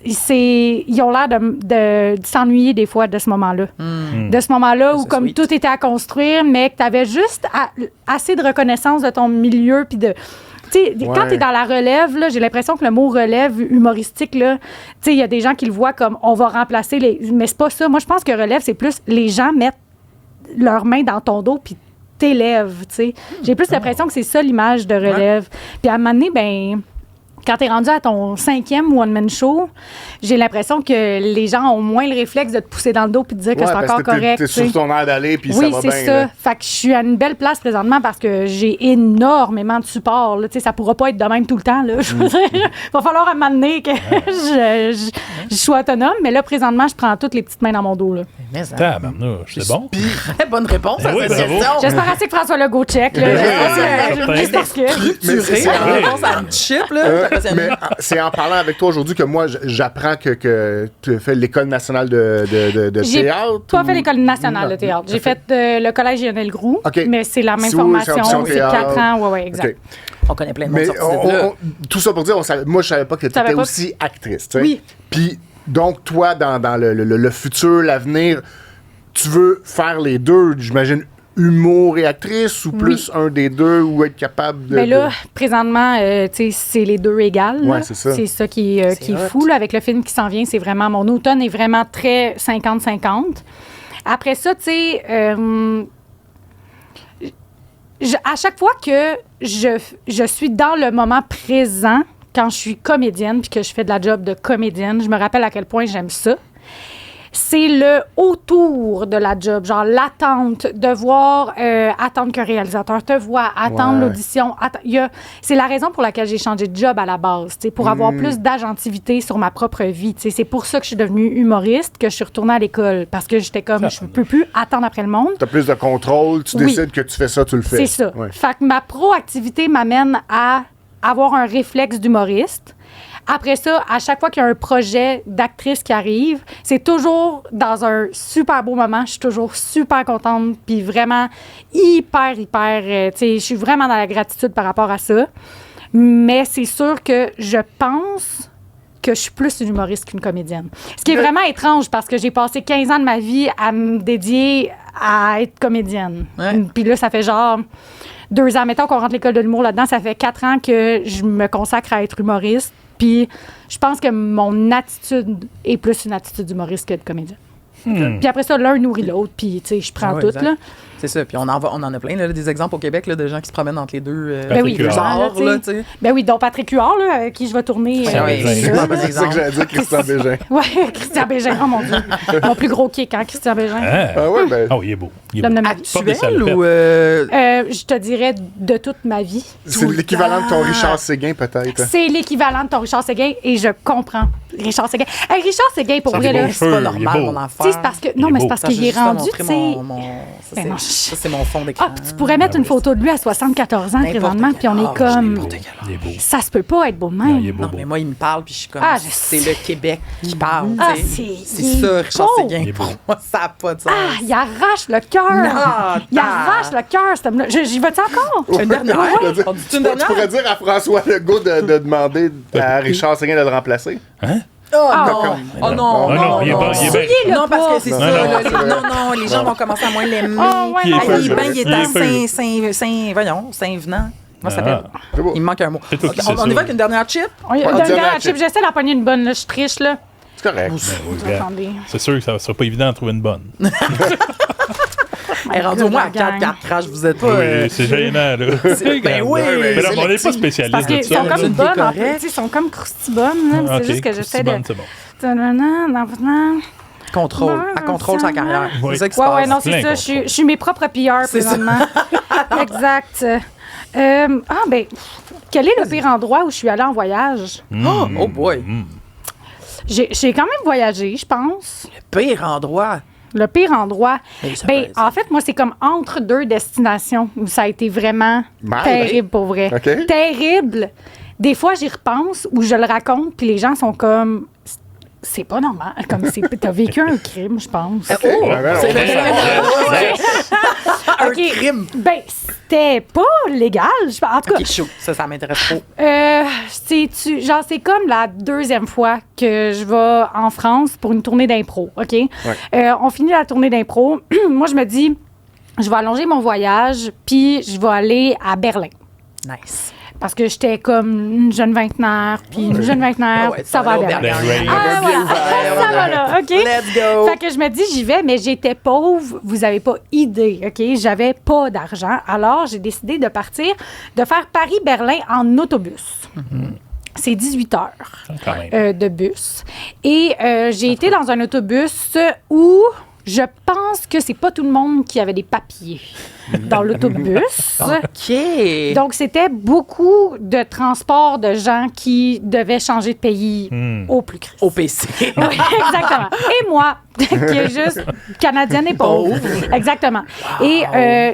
ils ont l'air de s'ennuyer des fois de ce moment-là. De ce moment-là où, C'est comme sweet. tout était à construire, mais que tu avais juste assez de reconnaissance de ton milieu. Puis de. Tu sais, quand tu es dans la relève, là, j'ai l'impression que le mot relève humoristique, là, tu sais, il y a des gens qui le voient comme on va remplacer les. Mais c'est pas ça. Moi, je pense que relève, c'est plus les gens mettent leurs mains dans ton dos puis t'élèvent, tu sais. J'ai plus l'impression que c'est ça l'image de relève. Puis à un moment donné, ben. Quand tu es rendu à ton 5e one-man show, j'ai l'impression que les gens ont moins le réflexe de te pousser dans le dos puis de dire que c'est encore correct. T'es tu sais. sur ton air d'aller, puis Oui, ça va c'est bien. ça. là. Fait que je suis à une belle place présentement parce que j'ai énormément de support. Là. Tu sais, ça pourra pas être de même tout le temps. Là. Je veux dire, il va falloir à un moment donné que je sois autonome. Mais là, présentement, je prends toutes les petites mains dans mon dos. Là. Mais ça. Tabarnouche, c'est bon. Très bonne réponse à oui, cette bravo. question. J'espère assez que François Legault check. Là. certain. J'espère que... Structuré c'est- en réponse à une chip, là. Mais c'est en parlant avec toi aujourd'hui que moi, j'apprends que tu fais l'école nationale de J'ai théâtre. pas ou- fait l'école nationale de théâtre. J'ai fait le collège Lionel Groux, OK. mais c'est la même Oui, c'est formation. option C'est théâtre. 4 ans. Oui, exact. OK. On connaît plein de monde Mais sorti de là. tout ça pour dire, moi, je savais pas que tu savais étais pas. aussi actrice. tu sais. Oui. Puis, donc, toi, dans le futur, l'avenir, tu veux faire les deux, j'imagine, humour et actrice ou plus un des deux ou être capable de... Ben là, présentement, tu sais, c'est les deux égales. Ouais, là. c'est ça. C'est ça qui est hot. fou. Là, avec le film qui s'en vient, c'est vraiment... Mon automne est vraiment très 50-50. Après ça, tu sais... à chaque fois que je suis dans le moment présent, quand je suis comédienne puis que je fais de la job de comédienne, je me rappelle à quel point j'aime ça. C'est le autour de la job, genre l'attente, devoir attendre qu'un réalisateur te voit, attendre Ouais. l'audition. C'est la raison pour laquelle j'ai changé de job à la base, pour avoir plus d'agentivité sur ma propre vie. T'sais. C'est pour ça que je suis devenue humoriste, que je suis retournée à l'école, parce que j'étais comme, je ne peux plus attendre après le monde. T'as plus de contrôle, tu Oui. décides que tu fais ça, tu le fais. C'est ça. Ouais. Fait que ma proactivité m'amène à avoir un réflexe d'humoriste. Après ça, à chaque fois qu'il y a un projet d'actrice qui arrive, c'est toujours dans un super beau moment. Je suis toujours super contente, puis vraiment hyper, tu sais, je suis vraiment dans la gratitude par rapport à ça. Mais c'est sûr que je pense que je suis plus une humoriste qu'une comédienne. Ce qui est vraiment étrange parce que j'ai passé 15 ans de ma vie à me dédier à être comédienne. Ouais. Puis là, ça fait genre 2 ans. Mettons qu'on rentre l'école de l'humour là-dedans, ça fait 4 ans que je me consacre à être humoriste. Puis je pense que mon attitude est plus une attitude d'humoriste que de comédienne. Puis après ça, l'un nourrit l'autre, puis tu sais, je prends Ouais, tout, exact. là. C'est ça. Puis on en a plein, là, des exemples au Québec là, de gens qui se promènent entre les deux Ben oui, Patrick vraiment, genres, là, là, tu sais. tu sais. Ben oui, donc Patrick Huard, là, avec qui je vais tourner. Ah oui, c'est c'est ça, bon là. C'est ça que j'allais dire, Christian Bégin. Ouais, Christian Bégin, oh mon Dieu. Mon plus gros kick, hein, Christian Bégin. Hein? Ah ouais, ben, Oh, il est beau. Il est L'homme beau. de ma vie. Pas des Actuel salopettes. ou... Je te dirais de toute ma vie. c'est l'équivalent de ton Richard Séguin, peut-être. C'est l'équivalent de ton Richard Séguin et je comprends Richard Séguin. Hey, Richard Séguin, pour Ça vrai, fait là. beau. C'est pas Il est normal, beau. mon Tu enfant. sais, c'est parce que. Non, Il est mais c'est beau. parce Ça, qu'il j'ai est juste à rendu, montrer tu sais. ça, Ben non, ça, c'est mon fond d'écran. Ah, puis tu pourrais mettre une photo de lui à 74 ans N'importe présentement, quel puis on est âge, comme. n'importe quel âge. Il est beau. Ça se peut pas être beau de Non, même. il est beau, Non, beau. mais moi, il me parle, puis je suis comme, Ah, je c'est sais. le Québec qui parle. Ah, tu sais. c'est C'est ça, Richard beau. Séguin. Il est beau. Pour moi, ça n'a pas de sens. Ah, il arrache le cœur. Non, Il arrache le cœur, cet homme-là. J'y vais-tu encore? Une dernière? Je veux dire, On dit une tu dernière? pourrais dire à François Legault de demander à Richard Séguin de le remplacer. Hein? Oh Ah, non! Oh non! Non, non, il est bon, il est bien. Souillez-le Non, parce pas. que c'est Non, ça. non, là, c'est vrai. non, les gens vont commencer à moins l'aimer. Oh, ouais, Il est non, peu, Il est bien, il est Il à est peu. Saint-Venant. Comment ça s'appelle? C'est beau. Il me manque un mot. C'est toi Ok, qui sais on ça. y va avec une dernière chip? On y- On donne dirait la la chip. chip. J'essaie d'en pogner une bonne, là. Je triche, là. C'est correct. Regarde. Attendez. C'est sûr que ça ne sera pas évident de trouver une bonne. Elle est rendue au moins à la gang. 4 crash, vous êtes pas. Oui, c'est gênant, là. Ben oui, Mais là, on n'est pas Parce spécialiste de qu'ils ça. sont là. comme Une bonnes, en correct. fait. Tu sais, ils sont comme croustibonnes, là. mais Ok, C'est juste que j'essaie de. c'est bon, c'est bon. Contrôle. Elle contrôle sa carrière. Oui. C'est ça qui se Ouais, passe. ouais, non, c'est Plein ça. contrôle. Je suis mes propres pilleurs C'est ça. présentement. Exact. Ben, quel est le pire endroit où je suis allée en voyage? Oh boy. J'ai quand même voyagé, je pense. Pire endroit. Le pire endroit. Mais ça Ben, peut être- en fait, moi, c'est comme entre deux destinations où ça a été vraiment Mal. terrible pour vrai. OK. Terrible. Des fois, j'y repense ou je le raconte, puis les gens sont comme. C'est pas normal. Comme t'as vécu un crime, je pense. Oh, Ouais, ben, c'est on- le Un OK. crime. Ben, c'était pas légal. En tout cas, Ok, chaud. Ça m'intéresse trop. c'est comme la deuxième fois que je vais en France pour une tournée d'impro, OK? On finit la tournée d'impro. Moi, je me dis, je vais allonger mon voyage, puis je vais aller à Berlin. Nice. Parce que j'étais comme une jeune vingtenaire, puis une jeune vingtenaire, Ah ouais, ça va à au Berlin. Berlin. Ah, Bien voilà. ouvert. Ça va là, OK? Let's go. Fait que je me dis, j'y vais, mais j'étais pauvre, vous avez pas idée, OK? J'avais pas d'argent. Alors, j'ai décidé de partir, de faire Paris-Berlin en autobus. C'est 18 heures Quand même. de bus. Et j'ai été dans un autobus où je pense que c'est pas tout le monde qui avait des papiers dans l'autobus. OK. Donc, c'était beaucoup de transport de gens qui devaient changer de pays au plus Christ. Au PC. Oui, exactement. Et moi, qui est juste canadienne et pauvre. Exactement. Et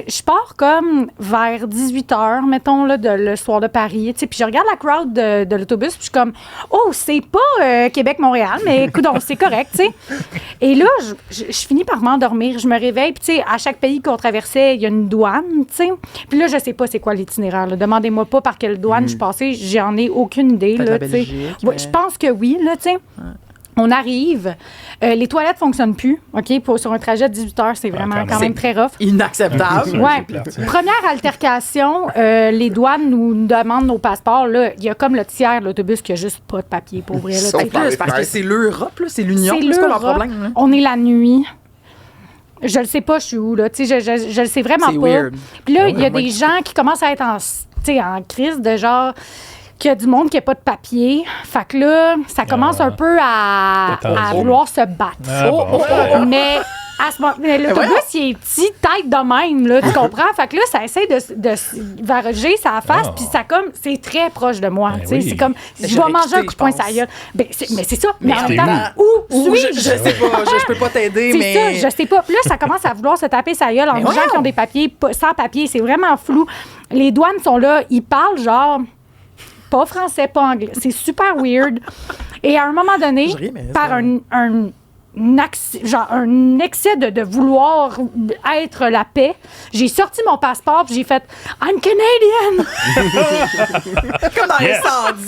je pars comme vers 18 h, mettons, là, le soir de Paris. Tu sais, puis je regarde la crowd de l'autobus, puis je suis comme, oh, c'est pas Québec-Montréal, mais écoute, c'est correct, tu sais. Et là, je finis par m'endormir. Je me réveille, puis tu sais, à chaque pays qu'on traversait, il y a une douane, tu sais. Puis là, je sais pas c'est quoi l'itinéraire. Là. Demandez-moi pas par quelle douane je suis passée. J'en ai aucune idée, Peut-être là, la tu sais. Belgique, Ouais, mais- je pense que oui, là, tu sais. On arrive, les toilettes fonctionnent plus, OK? Sur un trajet de 18 heures, c'est vraiment quand même très rough. Inacceptable. Ouais. Première altercation, les douanes nous demandent nos passeports. Là, il y a comme le tiers de l'autobus qui a juste pas de papier pour ouvrir. Là, C'est parce que c'est l'Europe, là, c'est l'Union. C'est quoi leur problème? Là? On est la nuit. Je le sais pas, je suis où, là. Tu sais, je le sais vraiment C'est pas. weird. Puis là, il y a des gens qui commencent à être en crise de genre qu'il y a du monde qui n'a pas de papier. Fait que là, ça commence un peu à vouloir se battre. Mais à ce moment, l'autobus, il est petit, tête de même, là, tu comprends? Fait que là, ça essaie de varger sa face, puis ça comme, c'est très proche de moi. C'est comme, je vais manger un coup de poing sa gueule. Mais c'est ça. Mais en même temps, où je sais pas, je peux pas t'aider, mais... C'est ça, je sais pas. Puis là, ça commence à vouloir se taper sa gueule en gens qui ont des papiers, sans papier. C'est vraiment flou. Les douanes sont là, ils parlent genre... pas français, pas anglais. C'est super weird. Et à un moment donné, par un excès de vouloir être la paix, j'ai sorti mon passeport puis j'ai fait « I'm Canadian! » Comme dans l'incendie.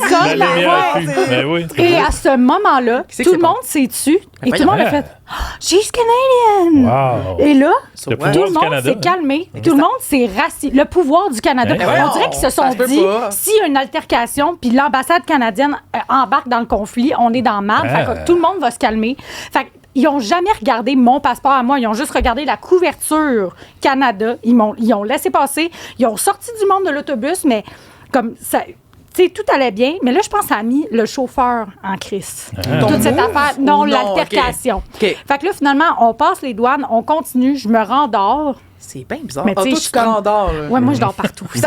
Et à ce moment-là, tout le monde s'est tu et tout le monde a fait oh, « She's Canadian! Wow. » Et là, Le tout le monde s'est calmé. Tout le monde s'est rassis. Le pouvoir du Canada. On dirait qu'ils se sont dit, s'il y a une altercation, puis l'ambassade canadienne embarque dans le conflit, on est dans le mal. Fait que tout le monde va se calmer. Fait que, ils n'ont jamais regardé mon passeport à moi. Ils ont juste regardé la couverture Canada. Ils ont laissé passer. Ils ont sorti du monde de l'autobus, mais comme ça... Tu sais, tout allait bien, mais là, je pense que ça a mis le chauffeur en crise. Toute cette affaire. Non, l'altercation. Okay. Fait que là, finalement, on passe les douanes, on continue, je me rendors. C'est bien bizarre. Mais toi, je tu suis te rendors, là. Ouais, moi, je dors partout. Moi,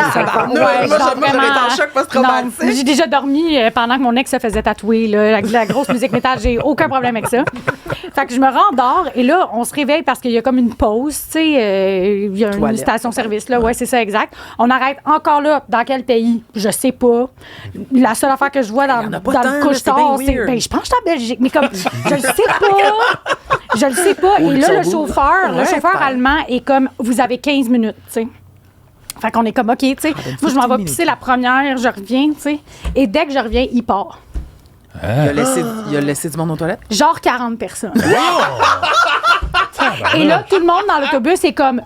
j'aurais été en choc post-traumatique. Non, j'ai déjà dormi pendant que mon ex se faisait tatouer, là, la grosse musique métal. J'ai aucun problème avec ça. Fait que je me rendors et là, on se réveille parce qu'il y a comme une pause, tu sais. Il y a une station-service, là. Ouais, c'est ça, exact. On arrête encore là. Dans quel pays? Je sais pas. La seule affaire que je vois dans le couche-tard, c'est... Ben, je pense que je suis en Belgique, mais comme... Je le sais pas. Je le sais pas. Et là, le chauffeur allemand est comme... Vous avez 15 minutes, tu sais. Fait qu'on est comme, OK, tu sais. Moi, je m'en vais pisser la première, je reviens, tu sais. Et dès que je reviens, il part. Il a laissé du monde aux toilettes? Genre 40 personnes. Et là, tout le monde dans l'autobus est comme, non,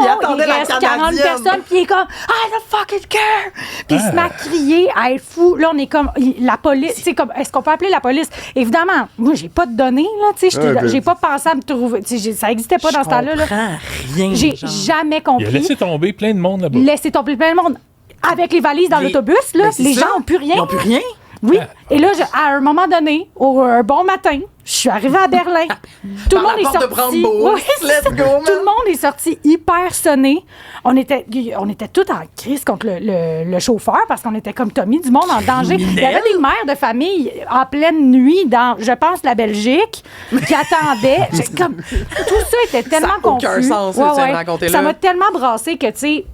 il reste 40 personnes. Puis il est comme, I don't fucking care. Puis il se met à crier, à être fou. Là, on est comme, la police, tu sais, comme, est-ce qu'on peut appeler la police? Évidemment, moi, j'ai pas de données, là, tu sais, j'ai pas pensé à me trouver. Tu sais, ça existait pas dans ce temps-là. Je comprends rien. J'ai jamais compris. Il a laissé tomber plein de monde là-bas. Laissé tomber plein de monde. Avec les valises dans l'autobus, là, les gens n'ont plus rien. Ils n'ont plus rien? Oui. Et là, à un moment donné, un bon matin, je suis arrivée à Berlin. Tout le monde est sorti. Let's go, man. Tout le monde est sorti hyper sonné. On était tous en crise contre le chauffeur parce qu'on était comme Tommy, du monde en danger. Il y avait des mères de famille en pleine nuit dans, je pense, la Belgique qui attendaient. Comme, tout ça était tellement confus. Ça n'a aucun sens, tu viens de raconter là. Ça m'a tellement brassé que, tu sais,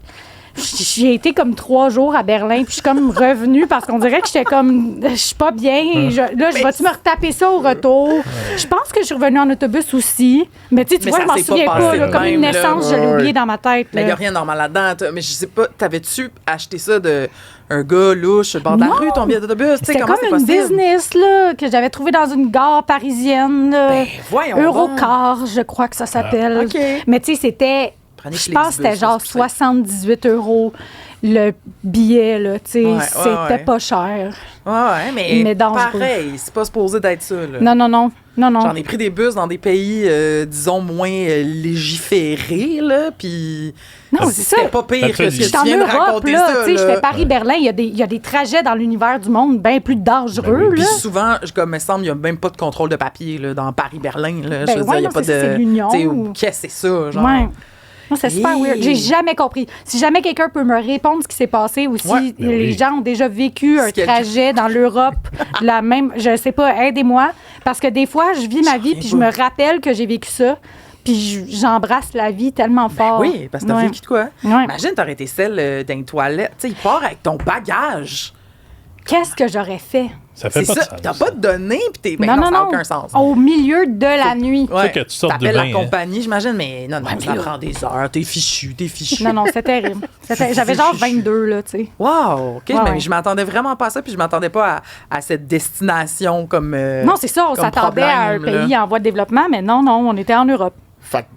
j'ai été comme 3 jours à Berlin, puis je suis comme revenue parce qu'on dirait que j'étais comme, je suis pas bien. Là, je vais-tu me retaper ça au retour? Je pense que je suis revenue en autobus aussi. Mais tu vois, je m'en souviens pas. Là, comme une naissance, je l'ai oublié dans ma tête. Mais il n'y a rien de normal là-dedans. Mais je sais pas, t'avais-tu acheté ça de un gars louche sur le bord de la rue, ton billet d'autobus? C'était comme une business là, que j'avais trouvé dans une gare parisienne. Là. Ben, voyons Eurocar, je crois que ça s'appelle. Mais tu sais, c'était... Je pense que c'était genre 78 € le billet, là, tu sais, c'était pas cher. Ouais, mais pareil, c'est pas supposé d'être ça, là. Non. J'en ai pris des bus dans des pays, disons, moins légiférés, là, puis... Non, c'est ça. C'était pas pire que ce que tu viens de raconter là, ça, tu sais, je fais Paris-Berlin, il y a des trajets dans l'univers du monde bien plus dangereux, là. Puis souvent, comme il me semble, il y a même pas de contrôle de papier, là, dans Paris-Berlin, là. Ben je veux dire, il y a pas de... c'est l'union. Tu sais, qu'est-ce que c'est ça, genre... Ouais. Non, c'est super weird. J'ai jamais compris. Si jamais quelqu'un peut me répondre ce qui s'est passé ou si les gens ont déjà vécu un trajet dans l'Europe, la même, je sais pas, aidez-moi. Parce que des fois, je vis ma vie puis je me rappelle que j'ai vécu ça. Puis j'embrasse la vie tellement fort. Oui, parce que t'as vécu de quoi? Ouais. Imagine, t'aurais été celle dans une toilette. Tu sais, il part avec ton bagage. Qu'est-ce que j'aurais fait? Ça fait C'est pas de ça. sens. T'as pas de données, puis non, ça n'a aucun sens. Au milieu de la nuit. Ouais. que tu sortes de T'appelles bain, la hein. compagnie, j'imagine, mais non, Ouais, ça mais prend des heures. T'es fichu. Non, c'est terrible. J'avais genre 22, là, tu sais. Wow, OK. Ouais, mais ouais. je m'attendais vraiment pas à ça, puis je m'attendais pas à cette destination comme. Non, c'est ça, on comme s'attendait à un problème, là. pays en voie de développement, mais non, on était en Europe. Fait que,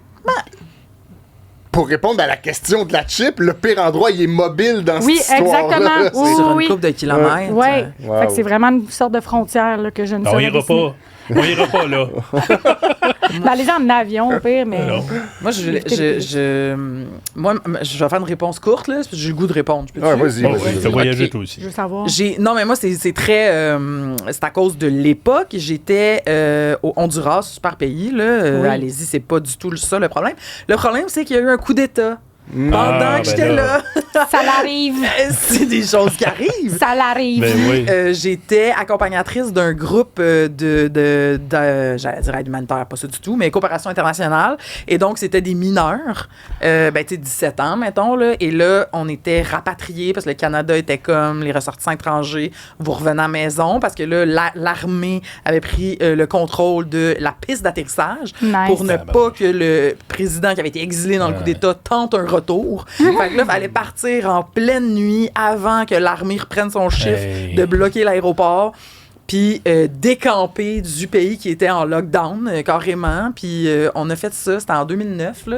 pour répondre à la question de la chip, le pire endroit, il est mobile dans Oui, cette histoire-là. exactement. C'est- Oui, Sur oui. une couple de kilomètres. Oui. Wow. Fait que c'est vraiment une sorte de frontière là, que je ne On saurais ira dessiner. pas. On ira pas là. Ben, allez-y en avion, au pire, mais... Non. Moi, je vais faire une réponse courte, là, parce que j'ai le goût de répondre. Je peux-tu? Ouais, vas-y, Bon, vas-y. t'as voyagé Ok. toi aussi. Je veux savoir. Non, mais moi, c'est très. C'est à cause de l'époque. J'étais au Honduras, super pays. Là. Oui. Allez-y, c'est pas du tout ça le problème. Le problème, c'est qu'il y a eu un coup d'État. Pendant Ah, que ben j'étais là. là, Ça l'arrive. c'est des choses qui arrivent. Ça l'arrive. Ben oui. J'étais accompagnatrice d'un groupe j'allais dire aide humanitaire, pas ça du tout, mais coopération internationale. Et donc, c'était des mineurs, tu sais, 17 ans, mettons, là. Et là, on était rapatriés parce que le Canada était comme les ressortissants étrangers, vous revenez à la maison parce que là, l'armée avait pris le contrôle de la piste d'atterrissage Nice. pour ne Ah, ben pas que le président qui avait été exilé dans le coup d'État tente un retour. Fait que là, il fallait partir en pleine nuit avant que l'armée reprenne son chiffre Hey. de bloquer l'aéroport, puis décamper du pays qui était en lockdown, carrément. Puis on a fait ça, c'était en 2009, là.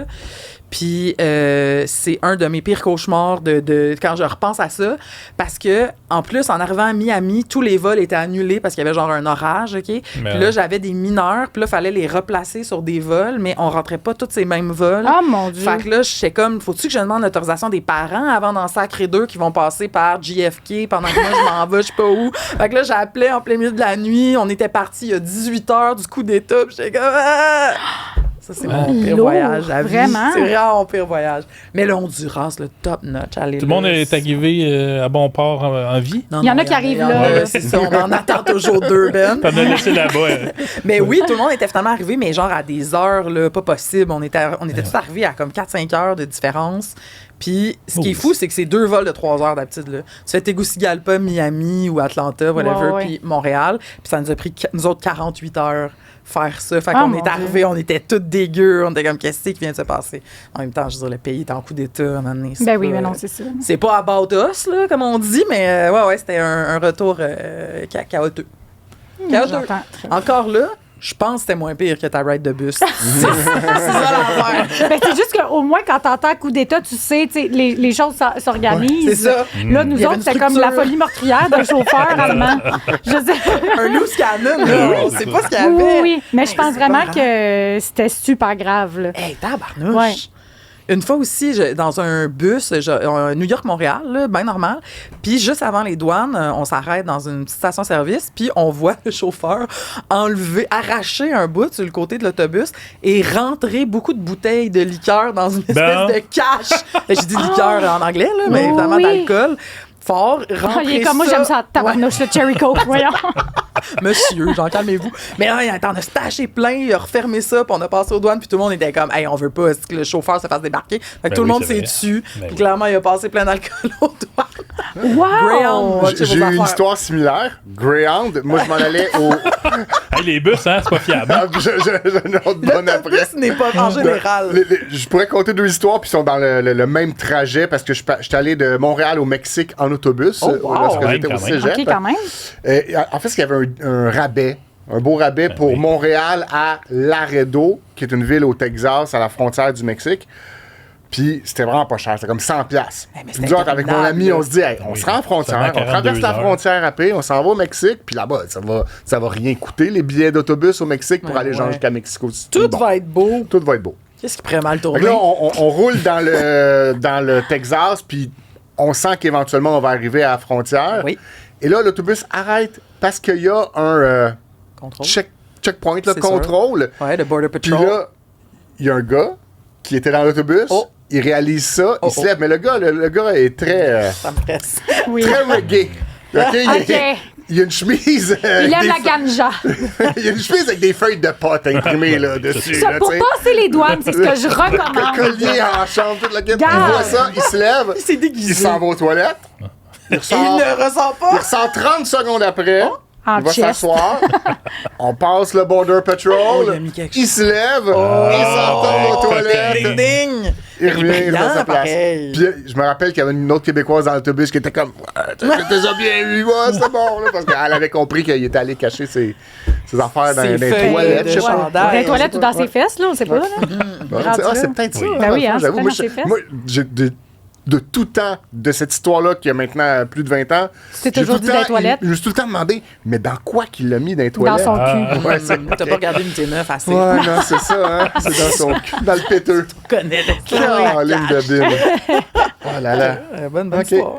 Puis c'est un de mes pires cauchemars quand je repense à ça, parce que en plus, en arrivant à Miami, tous les vols étaient annulés parce qu'il y avait genre un orage, OK? Puis là, j'avais des mineurs, puis là, il fallait les replacer sur des vols, mais on rentrait pas tous ces mêmes vols. Oh mon Dieu. Fait que là, j'étais comme, faut-tu que je demande l'autorisation des parents avant d'en sacrer deux qui vont passer par JFK pendant que moi, je m'en vais, je sais pas où. Fait que là, j'appelais en plein milieu de la nuit. On était partis il y a 18 heures du coup d'État. Puis j'étais comme, ah! Ça, c'est mon pire Lourd, voyage à vie. vraiment. C'est vraiment mon pire voyage. Mais le Honduras, le top notch. Allez, Tout le monde est arrivé à bon port en vie. Non, Il y en non, a qui arrivent il y en là. a, c'est ça, on en attend toujours deux, Ben. T'en as laissé là-bas. Mais oui, tout le monde était finalement arrivé, mais genre à des heures là, pas possible. On était tous arrivés à comme 4-5 heures de différence. Puis ce qui est fou, c'est que c'est 2 vols de 3 heures d'habitude. Là. Tu fais Tegucigalpa, Miami ou Atlanta, whatever, Ouais. puis Montréal. Puis ça nous a pris, nous autres, 48 heures faire ça. Fait Oh, qu'on mon est Dieu. arrivés, on était tous dégueux. On était comme, qu'est-ce qui vient de se passer? En même temps, je veux dire, le pays est en coup d'État. À un moment donné, Ben oui, mais non, c'est ça. c'est pas about us, là, comme on dit, mais ouais, c'était un retour chaotique. J'entends. Encore là, je pense que c'était moins pire que ta ride de bus. c'est ça l'affaire. Ben, c'est juste qu'au moins, quand t'entends coup d'État, tu sais, les choses s'organisent. Ouais, c'est ça. Là, nous Il y avait autres, une c'est comme structure. la folie meurtrière d'un chauffeur allemand. Je sais. Un loose cannon, là, on sait pas ce qu'il y avait. Oui, oui. Mais je Hey, pense c'est vraiment pas que c'était super grave, là. Hey, tabarnouche! Ouais. Une fois aussi, dans un bus, New York-Montréal, là, bien normal, puis juste avant les douanes, on s'arrête dans une petite station-service, puis on voit le chauffeur arracher un bout sur le côté de l'autobus et rentrer beaucoup de bouteilles de liqueur dans une espèce de cache. Je dis liqueur en anglais, là, mais évidemment Oui. d'alcool. Fort, rentrer Il est comme moi, ça. j'aime ça, tabarnouche, le cherry coke, voyons. Monsieur, genre, calmez-vous. Mais là, il en a staché plein, il a refermé ça, puis on a passé aux douanes, puis tout le monde était comme, hey, on veut pas que le chauffeur se fasse débarquer. Fait que tout le monde c'est s'est vrai. dessus, Ben puis oui. clairement, il a passé plein d'alcool aux douanes. Wow! Greyhound, watchez J'ai vos eu une affaires. histoire similaire. Greyhound, moi, je m'en allais au. Hey, les bus, hein, c'est pas fiable. Ah, j'ai une autre bonne après. L'autobus n'est pas en général. Je pourrais compter 2 histoires, puis ils sont dans le même trajet, parce que je suis allé de Montréal au Mexique en autobus, Oh, wow! lorsque Quand même, j'étais au quand même. cégep. OK, quand même. En fait, il y avait un rabais, un beau rabais pour oui. Montréal à Laredo, qui est une ville au Texas, à la frontière du Mexique. Puis c'était vraiment pas cher, c'était comme 100$. mais Puis c'était nous autres, avec mon interminable, ami, là. on se dit, hey, on Oui. se rend en frontière, Ça prend on traverse 42 la heures. frontière après, on s'en va au Mexique, puis là-bas, ça va rien coûter, les billets d'autobus au Mexique pour Ouais, aller genre ouais. jusqu'à Mexico City. Tout Bon, va être beau. tout va être beau. Qu'est-ce qui pourrait mal Fait tourner? que là, on roule dans le Texas, puis on sent qu'éventuellement, on va arriver à la frontière. Oui. Et là, l'autobus arrête parce qu'il y a un Contrôle. checkpoint, là, C'est contrôle. Ouais, le Border Puis Patrol. là, il y a un gars qui était dans l'autobus. Oh. Il réalise ça, il se lève. Mais le gars est très, Ça me presse. Oui. très reggae. OK? OK. Il y a une chemise. Il aime la ganja. Il y a une chemise avec des feuilles de pote imprimées là, dessus. Ça, là, pour tu sais. passer les douanes, c'est ce que je Le recommande. collier en chambre, toute la quête. Il Garde. voit ça, il se lève. Il s'est déguisé. Il s'en va aux toilettes. Il Et il ressort, ne ressent il pas. ressort 30 secondes après. En Il va chest. s'asseoir. On passe le Border Oh, il Patrol. a mis quelque Il se lève. Il s'en retourne aux toilettes. Ding, ding! Il revient, il brillant, à sa place. pareil. Puis je me rappelle qu'il y avait une autre Québécoise dans l'autobus qui était comme t'es bien vu, ouais, c'est bon, là, parce qu'elle avait compris qu'il était allé cacher ses affaires dans Ses les feuilles toilettes. de je sais pas. chandail. Dans les toilettes on ou dans sait ses fesses, là, on sait pas. Là. Bon, Rendu c'est là. peut-être ça. Oui. dans Ben le oui, fond, hein, j'avoue. c'est Moi, dans ses fesses. moi, j'ai de tout temps, de cette histoire-là, qui a maintenant plus de 20 ans, Tu t'es j'ai toujours tout dit le dans les temps- toilettes? Je me suis tout le temps demandé, mais dans quoi qu'il l'a mis dans les Dans toilettes? son cul. Ouais, c'est T'as pas regardé une T9 assez. Ouais, non, c'est ça, hein? C'est dans son cul, dans le péteux. Tu connais Ah, ligne de bille. Oh là là. Bonne Ok. histoire.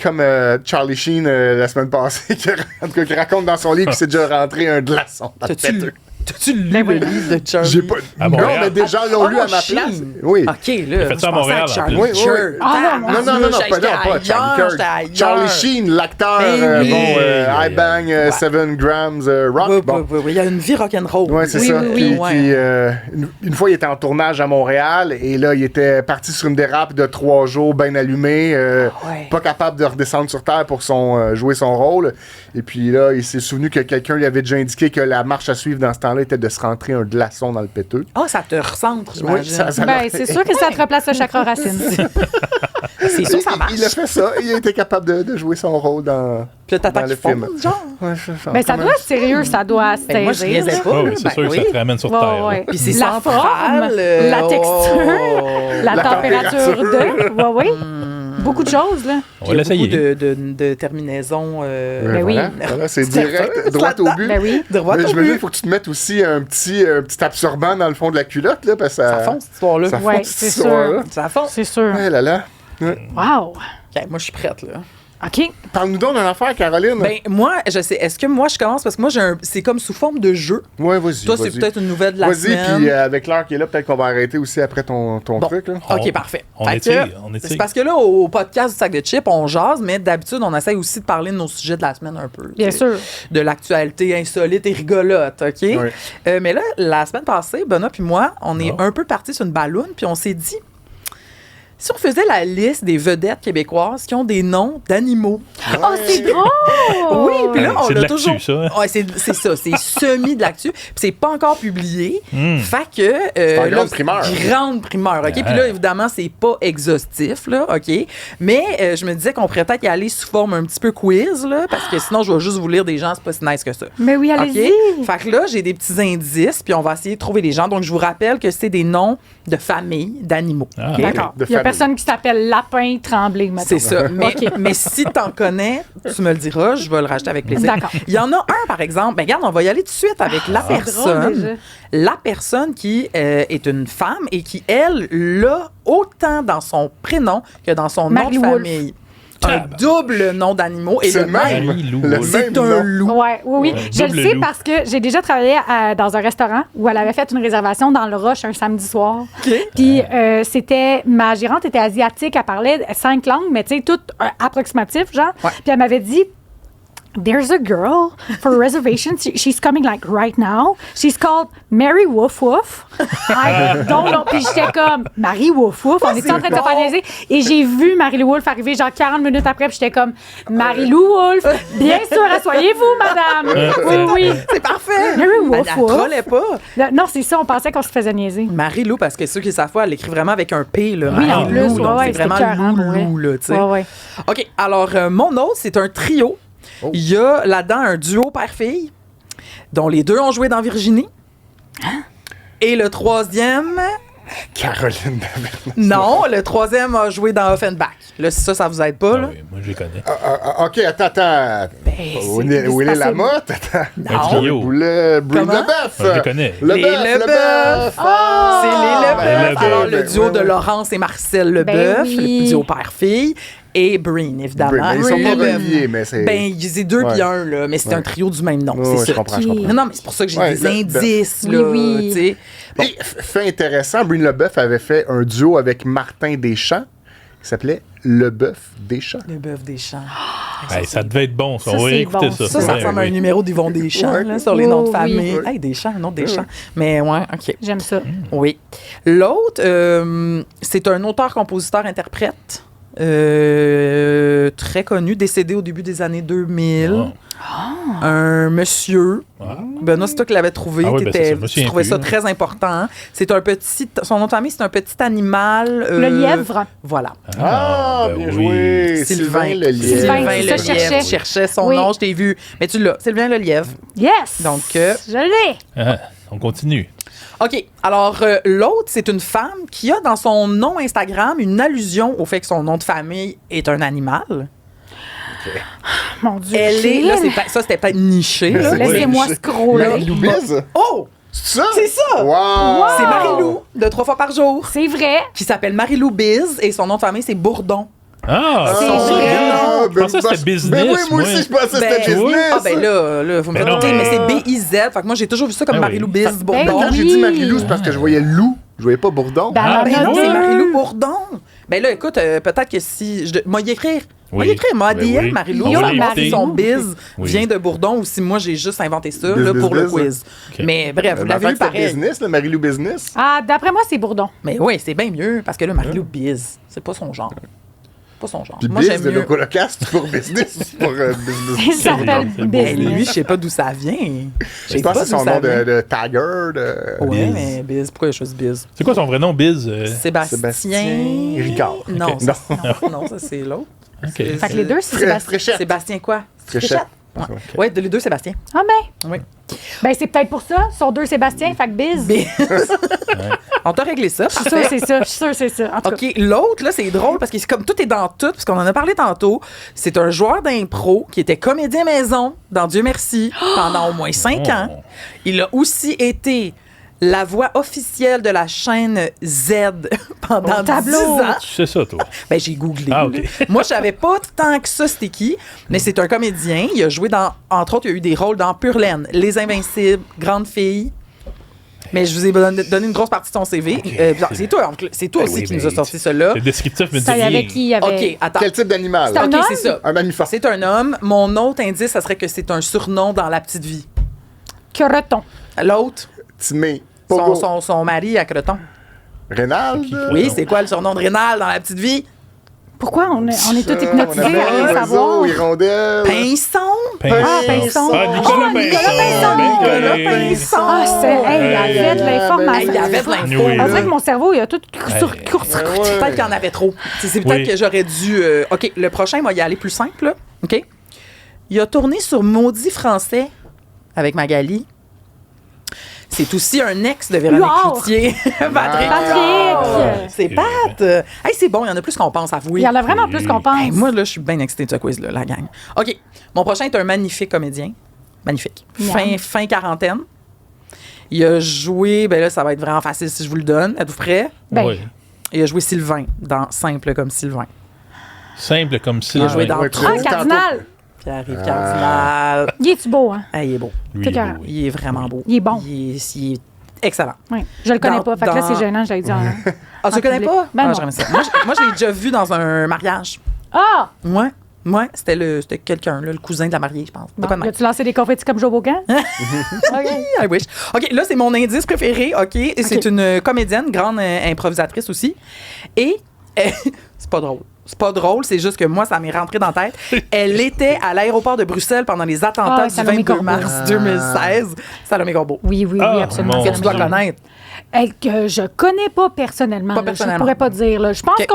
Comme Charlie Sheen la semaine passée, en tout cas, qui raconte dans son livre qu'il s'est déjà rentré un glaçon dans le péteux. T'as-tu lu Ben le oui. livre de Charlie? J'ai pas. À Non, Montréal. mais des gens l'ont lu à ma Sheen. place. Oui. OK, là. fait ça à je pensais Montréal, en Charlie plus. Oui, oui. Kirk. Ah, mon Non, pas Charlie Kirk. Charlie Sheen, l'acteur, Ben oui. I Bang 7 Grams Rock. Oui, Bon. oui, oui. Il y a une vie rock'n'roll. Ouais, c'est Oui, ça. oui, Puis, oui. Ouais. puis, une fois, il était en tournage à Montréal et là, il était parti sur une dérape de 3 jours, bien allumé, ouais. pas capable de redescendre sur Terre pour jouer son rôle. Et puis là, il s'est souvenu que quelqu'un lui avait déjà indiqué que la marche à suivre dans ce temps-là était de se rentrer un glaçon dans le péteux. Ah, ça te recentre, j'imagine. ça Ben, l'a- c'est sûr que ça te replace le chakra racine. C'est sûr, ça marche. Il a fait ça, il a été capable de jouer son rôle dans, Puis là, t'attends dans le qu'il film. fonde, genre. Ouais, c'est ça. Ben, ça Comme doit un- être sérieux, ça doit se Ben, moi, je taisir, niaisais là. pas. Ah oui, là. c'est Ben sûr que ça oui. te ramène sur Ouais, Terre. ouais. là. Puis c'est La central. forme, la texture, la La température température. de. Oui, oui. Beaucoup de choses, là. On va l'essayer. de terminaisons. Ben oui. Voilà, c'est C'est direct, ça, droit au là-dedans. but. Ben oui. Droit Mais au je me dis, il but. faut que tu te mettes aussi un petit absorbant dans le fond de la culotte, là, parce que Ça fond, cette histoire-là. Ça fond, Ouais, cette c'est histoire-là. Ça fond. C'est sûr. Ouais, là, là. Wow. OK, moi, je suis prête, là. OK. Parle-nous donc d'une affaire, Caroline. Ben, moi, je sais. Est-ce que moi, je commence? Parce que moi, c'est comme sous forme de jeu. Ouais, vas-y. Toi, vas-y. c'est peut-être une nouvelle de la Vas-y, semaine. puis avec l'heure qui est là, peut-être qu'on va arrêter aussi après ton Bon. truc, là. OK, On- parfait. on Fait étire, que, on étire. C'est parce que là, au podcast du sac de chips, on jase, mais d'habitude, on essaye aussi de parler de nos sujets de la semaine un peu. Bien tu sais. sûr. De l'actualité insolite et rigolote, OK? Ouais. Mais là, la semaine passée, Benoît puis moi, on est Ah. un peu partis sur une balloune, puis on s'est dit, si on faisait la liste des vedettes québécoises qui ont des noms d'animaux. Oh, c'est drôle! Oui, puis là, Ouais, on c'est de l'a l'actu, toujours. ça, hein? Ouais, c'est ça, c'est semi de l'actu. Puis c'est pas encore publié. Fait que. en là, grande primeur. Grande primeur, OK? Puis là, évidemment, c'est pas exhaustif, là, OK? Mais je me disais qu'on pourrait peut-être y aller sous forme un petit peu quiz, là, parce que sinon, je vais juste vous lire des gens, c'est pas si nice que ça. Mais oui, OK? allez-y. Fait que là, j'ai des petits indices, puis on va essayer de trouver les gens. Donc, je vous rappelle que c'est des noms de famille, d'animaux. Ah, OK? D'accord. De Il n'y a famille. personne qui s'appelle Lapin Tremblay, maintenant. C'est ça. Mais si t'en connais, tu me le diras, je vais le racheter avec plaisir. D'accord. Il y en a un, par exemple. Ben, regarde, on va y aller tout de suite avec la drôle, personne. déjà. La personne qui est une femme et qui, elle, l'a autant dans son prénom que dans son nom de Marie Wolfe. famille. Un double nom d'animaux. Et C'est le le même, même. Marie-Lou Le Wolfe. c'est même un nom. loup. Ouais, oui, oui. Ouais, Je le double sais loup. parce que j'ai déjà travaillé dans un restaurant où elle avait fait une réservation dans le Roche un samedi soir. OK. Puis ma gérante était asiatique, elle parlait 5 langues, mais tu sais, toutes approximatif, genre. Ouais. Puis elle m'avait dit, there's a girl for a reservation. She's coming like right now. She's called Mary Woof Woof. I don't know. Puis j'étais comme, Marie Woof Woof, on était en train de se faire niaiser. Et j'ai vu Marie-Lou Wolfe arriver genre 40 minutes après, puis j'étais comme, Marie-Lou Wolfe, bien sûr, asseyez-vous, madame. Oui, oui. C'est parfait. Mary Elle Wolfe ne Wolfe. trollait pas. Non, c'est ça, on pensait qu'on se faisait niaiser. Marie-Lou, parce que ceux qui savent pas, elle écrit vraiment avec un P, là. Oui, en Marie-Lou, plus, donc ouais, c'est c'était vraiment écœurant, pour vrai. Lou, là, tu sais. Ouais, ouais. OK, alors, mon autre, c'est un trio. Oh. Il y a là-dedans un duo père-fille, dont les deux ont joué dans Virginie. Et le troisième, Caroline David. non, le troisième a joué dans Offenbach. Là, ça vous aide pas, Ah là? oui, moi, je les connais. OK, attends. Où est c'est la facile. motte? Attends. Un trio. Boulet, Comment? Leboeuf. Je les connais. Les Leboeuf. C'est les Leboeuf. Ben, Leboeuf. Alors, le Ben, duo oui, de oui. Laurence et Marcel Leboeuf, Ben oui. le duo père-fille, et Breen, évidemment. Breen, mais ils sont pas Leboeuf. reliés, mais c'est- Ben, c'est deux Ouais. puis un, là, mais c'est un trio du même nom, Ouais, c'est ouais, ça. je comprends, je comprends. Non, non, mais c'est pour ça que j'ai Ouais, des le- indices, Oui, là, oui. tu sais. Bon. Et fait intéressant, Breen Leboeuf avait fait un duo avec Martin Deschamps qui s'appelait Leboeuf Deschamps. Le bœuf des champs. Hey, ça devait être bon, ça. Ça, On va c'est écouter bon. ça. Ça Ouais, ressemble à un oui. numéro d'Yvon Deschamps, Ouais. là, sur les noms de Oh, oui. famille. Oui. Hey, Deschamps, non, Deschamps. Mais ouais, OK. J'aime ça. Oui. L'autre, c'est un auteur-compositeur-interprète. très connu, décédé au début des années 2000. Un monsieur. Benoît, c'est toi qui l'avais trouvé. Ah oui, ben c'est ça, je me Tu souviens trouvais plus, ça hein. très important. C'est un petit... Son nom de famille, c'est un petit animal. Le lièvre. Voilà. Ah, ben bien oui. joué. Sylvain le lièvre. Sylvain, Sylvain c'est le ça, lièvre. cherchais. Je cherchais son Oui. nom, je t'ai vu. Mais tu l'as. Sylvain le lièvre. Yes! Donc, je l'ai. Ah, on continue. OK. Alors, l'autre, c'est une femme qui a dans son nom Instagram une allusion au fait que son nom de famille est un animal. Mon Dieu. Elle est... Là, ça, c'était peut-être niché. Là. C'est Laissez-moi niché. scroller. Marie-Lou Biz? Oh! C'est ça? C'est ça! Wow! C'est Marie-Lou, de 3 fois par jour, C'est vrai. qui s'appelle Marie-Lou Biz, et son nom de famille, c'est Bourdon. Ah, C'est ça, vrai. Je pensais que c'était business, Ben oui, moi moi. aussi, je pensais que c'était Ben, business. Ah, ben là, vous me Ben faites non, douter, mais- mais c'est B-I-Z. Fait que moi, j'ai toujours vu ça comme Ben Marie-Lou oui. Biz, Bourdon. Quand j'ai oui. dit Marie-Lou, c'est parce que je voyais Lou. Je voyais pas Bourdon. Ben, Ah, on Ben a non, deux. c'est Marie-Lou Bourdon. Ben là, écoute, peut-être que si... Moi, y écrire. Oui. Moi, y écrire. Moi, Ben DM, oui. Marie-Lou. On va Savoir si l'écouter. son biz Oui. vient de Bourdon ou si moi, j'ai juste inventé ça Biz, là, biz, pour le biz. quiz. OK. Mais bref, vous Dans le l'avez fait eu que c'était pareil. business, le Marie-Lou Business. Ah, d'après moi, c'est Bourdon. Mais oui, c'est bien mieux parce que là, Marie-Lou biz, c'est pas son genre. Pas son genre. Puis Moi, biz j'aime de mieux. Locolocast, c'est pour business ou c'est pour business? Il s'appelle C'est bon. Ben, Business. lui, je sais pas d'où ça vient. Je pense que c'est son nom de tagger. Ouais, Biz. mais biz, pourquoi il a choisi biz? C'est quoi son vrai nom, Biz? Sébastien Ricard. Non, Ok. ça, non, ça c'est l'autre. OK. Fait que les deux, c'est Sébastien. Fréchette. Sébastien quoi? Fréchette. Ouais, les deux Sébastien. Ah, ben. Oui. Ben, c'est peut-être pour ça. Sont deux Sébastien, fait que Biz. Biz. On t'a réglé ça. Je suis sûre, c'est ça. Je suis sûre, c'est ça. En tout cas. OK, l'autre, là, c'est drôle parce que c'est comme tout est dans tout, parce qu'on en a parlé tantôt. C'est un joueur d'impro qui était comédien maison dans Dieu merci pendant au moins 5 ans. Il a aussi été la voix officielle de la chaîne Z pendant 10 tableau. ans. Tu sais ça, toi? Ben, j'ai googlé. Ah, OK. là. Moi, je savais pas tant que ça, c'était qui, mais c'est un comédien. Il a joué dans, entre autres, il a eu des rôles dans Pure Laine, Les Invincibles, Grande Fille. Mais je vous ai donné une grosse partie de son CV. C'est toi Ben aussi oui, qui mais nous a sorti ça là. Le descriptif me dit Ça, il y avait rien. qui? Il y avait... OK, attends. Quel type d'animal? C'est un OK, homme? c'est ça. Un mammifère. C'est un homme. Mon autre indice, ça serait que c'est un surnom dans La Petite Vie. Creton. L'autre, Timé. Pogo. son mari à Creton. Rénal. Oui, c'est quoi le surnom de Rénal dans La Petite Vie? Pourquoi on est tous On hypnotisés avait à rien un savoir? oiseau, hirondelle. Pinson? Ah, Pinson. Ah, Nicolas Oh, Pinson. Nicolas Ben, Pinson. Ah, c'est... Hey, il y avait de l'information. Il y avait de l'info. Oui, On oui. dirait que mon cerveau, il a tout Peut-être qu'il y en avait trop. C'est peut-être Oui. que j'aurais dû... OK, le prochain, moi, y aller plus simple. Là. OK? Il a tourné sur Maudit Français avec Magali. C'est aussi un ex de Véronique Wow! Cloutier. Patrick. Patrick! C'est Pat. Hey, c'est bon, il y en a plus qu'on pense, avouez. Il y en a vraiment plus qu'on pense. Hey, moi, là, je suis bien excitée de ce quiz-là, la gang. OK. Mon prochain est un magnifique comédien. Magnifique. Miam. Fin quarantaine. Il a joué... Ben là, ça va être vraiment facile si je vous le donne. Êtes-vous prêts? Ben, Oui. Il a joué Sylvain dans Simple comme Sylvain. Simple comme ça. Il a joué dans ouais, Trop. Ah, Cardinal! Pierre-Yves Cardinal. Il est-tu beau, hein? Ah, il est beau. Lui, C'est oui, carré. oui. Il est vraiment beau. Il est bon. Il est excellent. Oui. Je le connais Dans- pas. Fait que là, dans- c'est gênant, j'allais dire. Ah, tu le connais public. pas? Ben Ah, non. j'aimerais ça. Moi, je l'ai déjà vu dans un mariage. Ah! Ouais, c'était quelqu'un, là, le cousin de la mariée, je pense. De Bon, quoi de même. as-tu lancé des confettis comme Joe Bogan? OK. I wish. OK, là, c'est mon indice préféré, OK? Et c'est une comédienne, grande improvisatrice aussi. Et c'est pas drôle. C'est pas drôle, c'est juste que moi, ça m'est rentré dans la tête. Elle était à l'aéroport de Bruxelles pendant les attentats Ah, du Salomé 22 Corbeau. mars 2016. Salomé Corbeau. Oui, oui, Ah, oui, absolument. mon Que tu dois connaître. Que je connais pas personnellement. Pas là. personnellement. Je pourrais pas dire. Là. Je pense OK.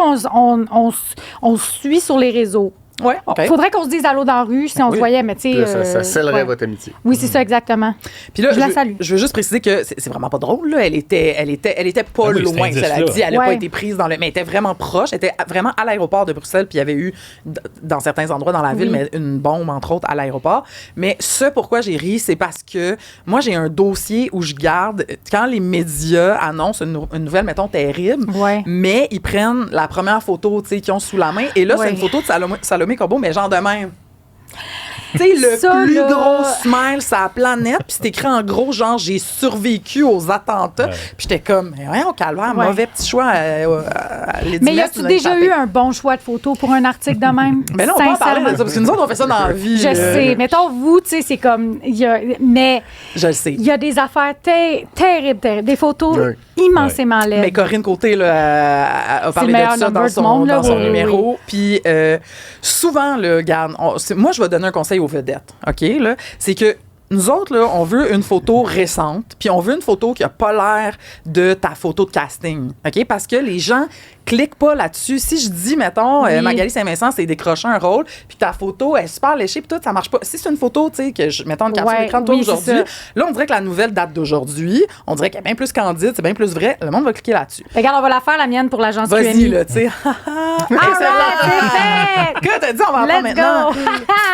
qu'on se suit sur les réseaux. Ouais, OK. Il faudrait qu'on se dise allô dans la rue si on Oui. se voyait, mais tu Puis là, sais. ça scellerait ouais. votre amitié. Oui, c'est ça, exactement. Puis là, Je la salue. Je veux juste préciser que c'est vraiment pas drôle. Là. Elle était pas Ah oui, loin, cet cela indice-là. dit. Elle n'a pas Ouais. été prise dans le... Mais elle était vraiment proche. Elle était vraiment à l'aéroport de Bruxelles. Puis il y avait eu, dans certains endroits dans la ville, Oui. mais une bombe, entre autres, à l'aéroport. Mais ce pourquoi j'ai ri, c'est parce que moi, j'ai un dossier où je garde... Quand les médias annoncent une nouvelle, mettons, terrible, Ouais. mais ils prennent la première photo, tu sais, qu'ils ont sous la main. Et là, Ouais. c'est une photo de Salomé Corbeau, mais genre de même. Tu sais, le Ça, plus là- gros smile sur la planète, puis c'est écrit en gros, genre, j'ai survécu aux attentats. Ouais. Puis j'étais comme, mais voyons, calvaire, Ouais. mauvais petit choix. Mais y a-tu déjà eu un bon choix de photo pour un article de même? Mais là, on peut en parler de Sincèrement. ça, parce que nous autres, on fait ça dans la vie. Je sais. Mettons, vous, tu sais, c'est comme. Mais Je le sais. il y a des affaires terribles, terribles. Des photos Ouais. immensément laide. Mais Corinne Côté là, a parlé le de meilleur ça number dans du monde, là, dans son oui, numéro. Puis souvent, là, regarde, moi, je vais donner un conseil aux vedettes, OK? Là, c'est que nous autres, là, on veut une photo récente, puis on veut une photo qui a pas l'air de ta photo de casting, OK? Parce que les gens cliquent pas là-dessus. Si je dis, mettons, Oui. Magali Saint-Vincent, c'est décrocher un rôle, puis ta photo est super léchée, puis tout, ça marche pas. Si c'est une photo, tu sais, que mettons une capture Ouais, d'écran de toi oui, c'est aujourd'hui, ça. là, on dirait que la nouvelle date d'aujourd'hui, on dirait qu'elle est bien plus candide, c'est bien plus vrai, le monde va cliquer là-dessus. Regarde, on va la faire, la mienne, pour l'agence Vas-y, QMI. là, tu sais. All right, c'est fait! Que t'as dit, on va en faire Let's maintenant. go!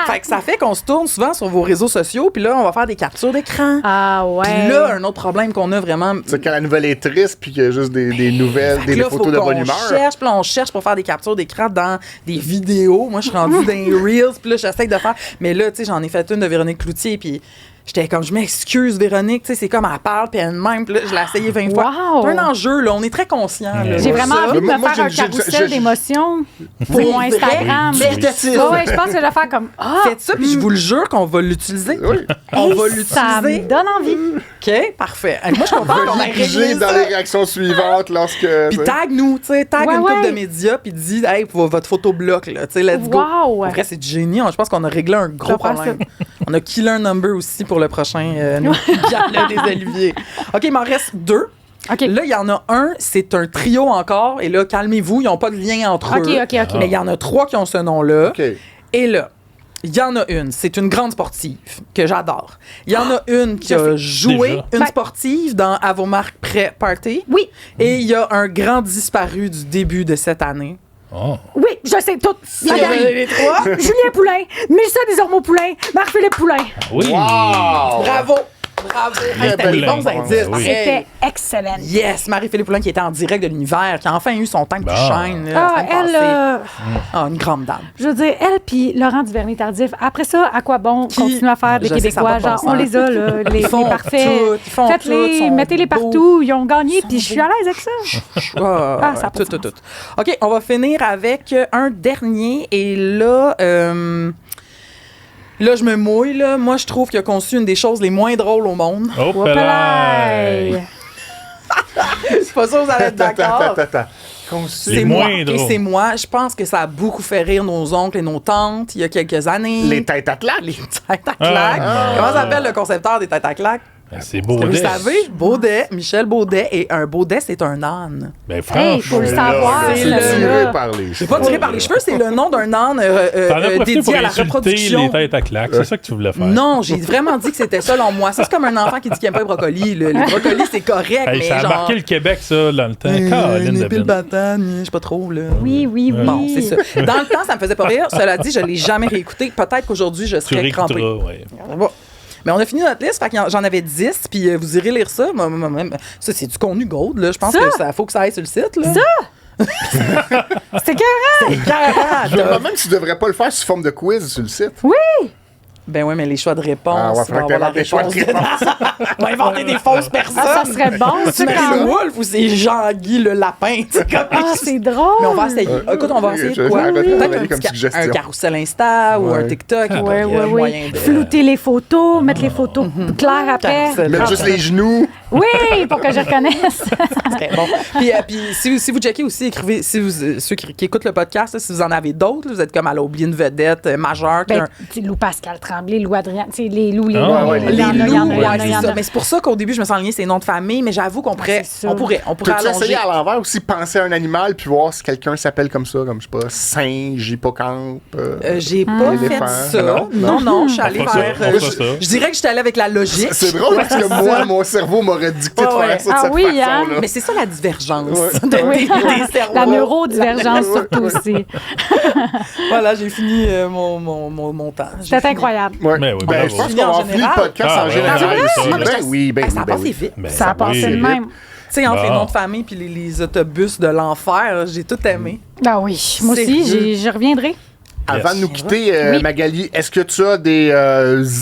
Fait que ça fait qu'on se tourne souvent sur vos réseaux sociaux, puis là, on va faire des captures d'écran. Ah ouais. Puis là, un autre problème qu'on a vraiment. C'est quand la nouvelle est triste, puis qu'il y a juste des nouvelles, Fait des que là, faut photos de qu'on bonne humeur. cherche, puis là, on cherche pour faire des captures d'écran dans des vidéos. Moi, je suis rendue dans les Reels, puis là, j'essaie de faire. Mais là, tu sais, j'en ai fait une de Véronique Cloutier, puis j'étais comme, je m'excuse, Véronique, tu sais, c'est comme elle parle, puis elle-même, puis là, je l'ai essayé 20 fois. Wow. C'est un enjeu, là, on est très conscients. là, J'ai de vraiment ça. envie de Moi, me faire un j'ai- carrousel d'émotions pour C'est mon Instagram. vrai? Ouais, Faites je pense que je vais faire comme Faites ça, puis je vous le jure qu'on va l'utiliser. Oui. On va ça me l'utiliser. donne envie. OK, parfait. Moi, je suis contente qu'on ait Rédigé réglé dans ça. les réactions suivantes lorsque. Puis tag nous, tu sais, tag Ouais, une couple ouais. de médias, puis dis, hey, pour votre photo bloc, là, tu sais, let's go. Wow. En vrai, c'est génial. Je pense qu'on a réglé un gros Je vais faire problème. On a killer un number aussi pour le prochain Gala des Oliviers. OK, il m'en reste 2. OK. Là, il y en a un, c'est un trio encore. Et là, calmez-vous, ils n'ont pas de lien entre OK, eux. OK, OK. Mais il y en a 3 qui ont ce nom-là. OK. Et là, il y en a une, c'est une grande sportive que j'adore. Il y en a une qui a joué Déjà. une Ben- sportive dans À vos marques prêts party. Oui, Et il y a un grand disparu du début de cette année. Oh. oui, je sais tout. La gang. Les 3. Julien Poulain, Mélissa Desormeaux-Poulain, Marc-Philippe Poulain. Oui. Wow! Bravo! Bravo! Hey, c'était des bons Poulain. indices. Oui. Hey. C'était excellent. Yes! Marie-Philippe Poulain qui était en direct de l'univers, qui a enfin eu son temps de Bon. shine. Là, la Ah, semaine elle, passée. Ah, une grande dame. je veux dire, elle puis Laurent Duvernay-Tardif, après ça, à quoi bon Qui- continuer à faire des Je sais, ça Québécois? a pas de Genre, bon on sens. les a, là, les font parfaits. tout, ils font tout, Faites-les, sont mettez-les beaux. partout, ils ont gagné, puis je suis à l'aise avec ça. Ah, ça a pas de tout. OK, on va finir avec un dernier. Et là, là, je me mouille. Là. Moi, je trouve qu'il a conçu une des choses les moins drôles au monde. Oh, Hop-là! Je suis pas sûre que vous allez être d'accord. Attends. Conçu. Les C'est moi. moins OK, drôles. c'est moi. Je pense que ça a beaucoup fait rire nos oncles et nos tantes il y a quelques années. Les têtes à claques. Les têtes à claques. Comment s'appelle le concepteur des têtes à claques? Ben, c'est Vous Baudet. savez, Baudet, Michel Baudet. Et un Baudet, c'est un âne. Ben, Hey, faut le franchement, savoir, là, c'est ce le- là. Tiré par les C'est pas tiré par les cheveux, c'est le nom d'un âne T'en as profité dédié pour à la insulter reproduction. les têtes à claques. C'est ça que tu voulais faire. Non, j'ai vraiment dit que c'était selon moi. Ça, c'est comme un enfant qui dit qu'il aime pas le brocoli. Le brocoli, c'est correct, Hey, mais ça a genre... marqué le Québec, ça, dans le temps. Caroline une de pile Ben. batane, je sais pas trop, là. Oui, oui, oui. Bon, c'est ça. Dans le temps, ça me faisait pas rire. Cela dit, je l'ai jamais réécouté. Peut-être qu'aujourd'hui, je Tu serais crampée. réécouteras, ouais. Bon. Mais on a fini notre liste, fait que j'en avais 10, puis vous irez lire ça. Ça, c'est du contenu gold, là. Je pense Ça? que ça faut que ça aille sur le site, là. C'est que Carrément. Je me demande même si tu devrais pas le faire sous forme de quiz sur le site. Ben oui, mais les choix de réponse. Ah ouais, il va faudrait que avoir la t'inventes des choix de réponse dedans. On va inventer des fausses personnes. ça serait bon, Tu ça, mets quand le même. Wolf ou c'est Jean-Guy le lapin? Tu sais, comme- Ah, c'est drôle. Mais on va essayer. Écoute, on va essayer de quoi? J'arrête de Peut-être travailler un, comme petit suggestion. un carrousel Insta ou un Ouais. TikTok. Ouais, Il y a ouais, moyen oui. de- Flouter les photos, mettre les photos claires après. Carrousel. Mettre juste les genoux. Oui, pour que je reconnaisse. Ok, bon. Puis si vous checkez aussi, écrivez, ceux qui écoutent le podcast, là, si vous en avez d'autres, là, vous êtes comme à oublier une vedette majeure. qui a Ben, un- tu sais, Lou Pascal Tremblay, Lou Adrien, tu sais, les loups, les Ah, loups. ouais, Il y en a, il y en a, il y en a, ouais, il y en c'est ça. a. Mais c'est pour ça qu'au début, je me suis enlignée ces noms de famille, mais j'avoue qu'on pourrait, c'est ça. on pourrait Peux-tu allonger. essayer à l'envers aussi, penser à un animal puis voir si quelqu'un s'appelle comme ça, comme je sais pas, singe, hippocampe. J'ai pas Éléphant. fait ça. Non? Non, je suis allée On fera vers. ça, on fera ça. Je dirais que j'étais allée avec la logique. C'est drôle parce que moi, mon cerveau m'aurait dicté de Ouais, ouais. faire ça de Ah cette oui, hein? façon-là. Mais c'est ça la divergence Ouais. des cerveaux. La neurodivergence, surtout aussi. Voilà, j'ai fini mon temps. J'ai C'était fini. incroyable. Ouais. Ben oui, Ben, bravo. je pense Fini qu'on en va finir le général. podcast Ah, en ouais, général ouais, aussi. ouais, Ben oui, ben Ça a oui, ben passé oui. vite. Ben, Ça a passé oui, de vite. même. Tu sais, entre les Bon. noms de famille puis les autobus de l'enfer, j'ai tout aimé. Ben oui, moi aussi, Sérieux? je reviendrai. Avant de nous quitter, Oui. Magali, est-ce que tu as des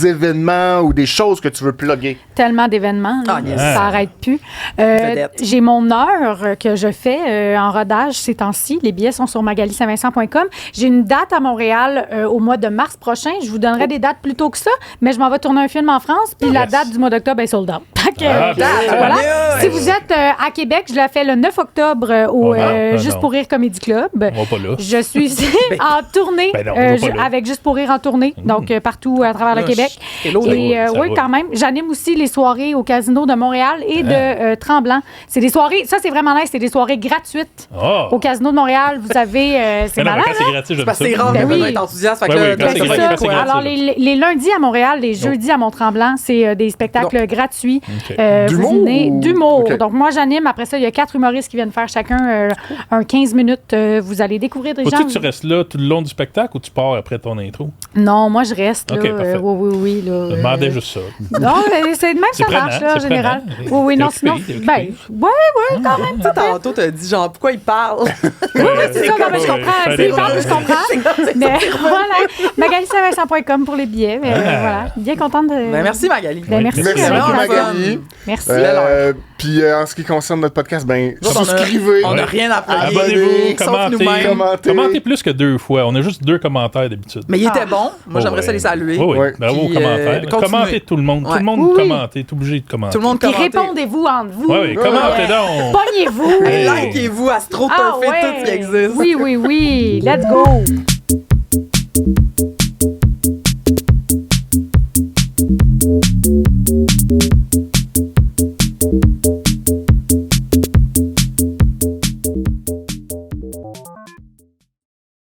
événements ou des choses que tu veux plugger? Tellement d'événements. Ah, là. yes. Ça arrête plus. Vedette. J'ai mon heure que je fais en rodage ces temps-ci. Les billets sont sur magalisaint-vincent.com. J'ai une date à Montréal au mois de mars prochain. Je vous donnerai des dates plus tôt que ça, mais je m'en vais tourner un film en France. Puis la Yes. date du mois d'octobre est sold out. Fait que, Ah, ben, voilà. bien. Si vous êtes à Québec, je la fais le 9 octobre au non, Juste non. pour rire Comedy Club. On va pas là. Je suis en tournée Ben non, on va pas là. avec Juste pour rire en tournée, donc partout à travers le Là, Québec. c'est lourd. Et Ça oui, roule. quand même. J'anime aussi les soirées au Casino de Montréal et de Tremblant. C'est des soirées, ça c'est vraiment nice, c'est des soirées gratuites Oh! au Casino de Montréal. Vous avez, c'est Mais non, mais malade. quand c'est gratuit, j'aime Parce ça. que c'est rare Ben que oui. quelqu'un est enthousiaste. Fait que Ouais, là, oui, quand ça c'est va gratuit, être quand c'est quoi? gratuit. Alors, les lundis à Montréal, les jeudis à Mont-Tremblant, c'est des spectacles gratuits. OK. Vous D'humour venez- ou- D'humour. OK. Donc, moi, j'anime. Après ça, il y a 4 humoristes qui viennent faire chacun un 15 minutes. Vous allez découvrir des Faut-tu gens. que tu restes là tout le long du spectacle ou tu pars après ton intro? Non, moi, je reste. OK, là, parfait. oui. Là, Je demandais juste ça. Non, mais c'est de même que C'est ça marche, prenant, là, en c'est général. prenant. Oui, non, T'es sinon. occupé, t'es Ben, occupé. ouais, quand même. Tu sais, tantôt, t'as dit, genre, pourquoi il parle? Oui, c'est ça, non, mais je comprends. C'est pas que je comprends. Mais voilà. magalisaint-vincent.com pour les billets. Mais voilà. Bien contente de. Ben, merci, Magali. Ben, merci. Merci C'est beaucoup, vraiment Magali. Merci. Puis en ce qui concerne notre podcast, ben, Nous autres, souscrivez. On n'a rien à plugger. Abonnez-vous, Sauf commentez. nous-mêmes. Commentez. Commentez plus que 2 fois. On a juste 2 commentaires d'habitude. Mais il était bon. Moi, j'aimerais ça les saluer. Oui, Ouais. bravo aux Puis, commentaires. continuez. Commentez tout le monde. Tout Ouais. le monde Oui, oui. commente. T'es obligé de commenter. Tout le monde Puis commente. répondez-vous entre vous. Oui, commentez donc. Pognez-vous. Hey. Likez-vous à Astro Ah Turfé, tout ce qui ouais. existe. Oui. Let's go.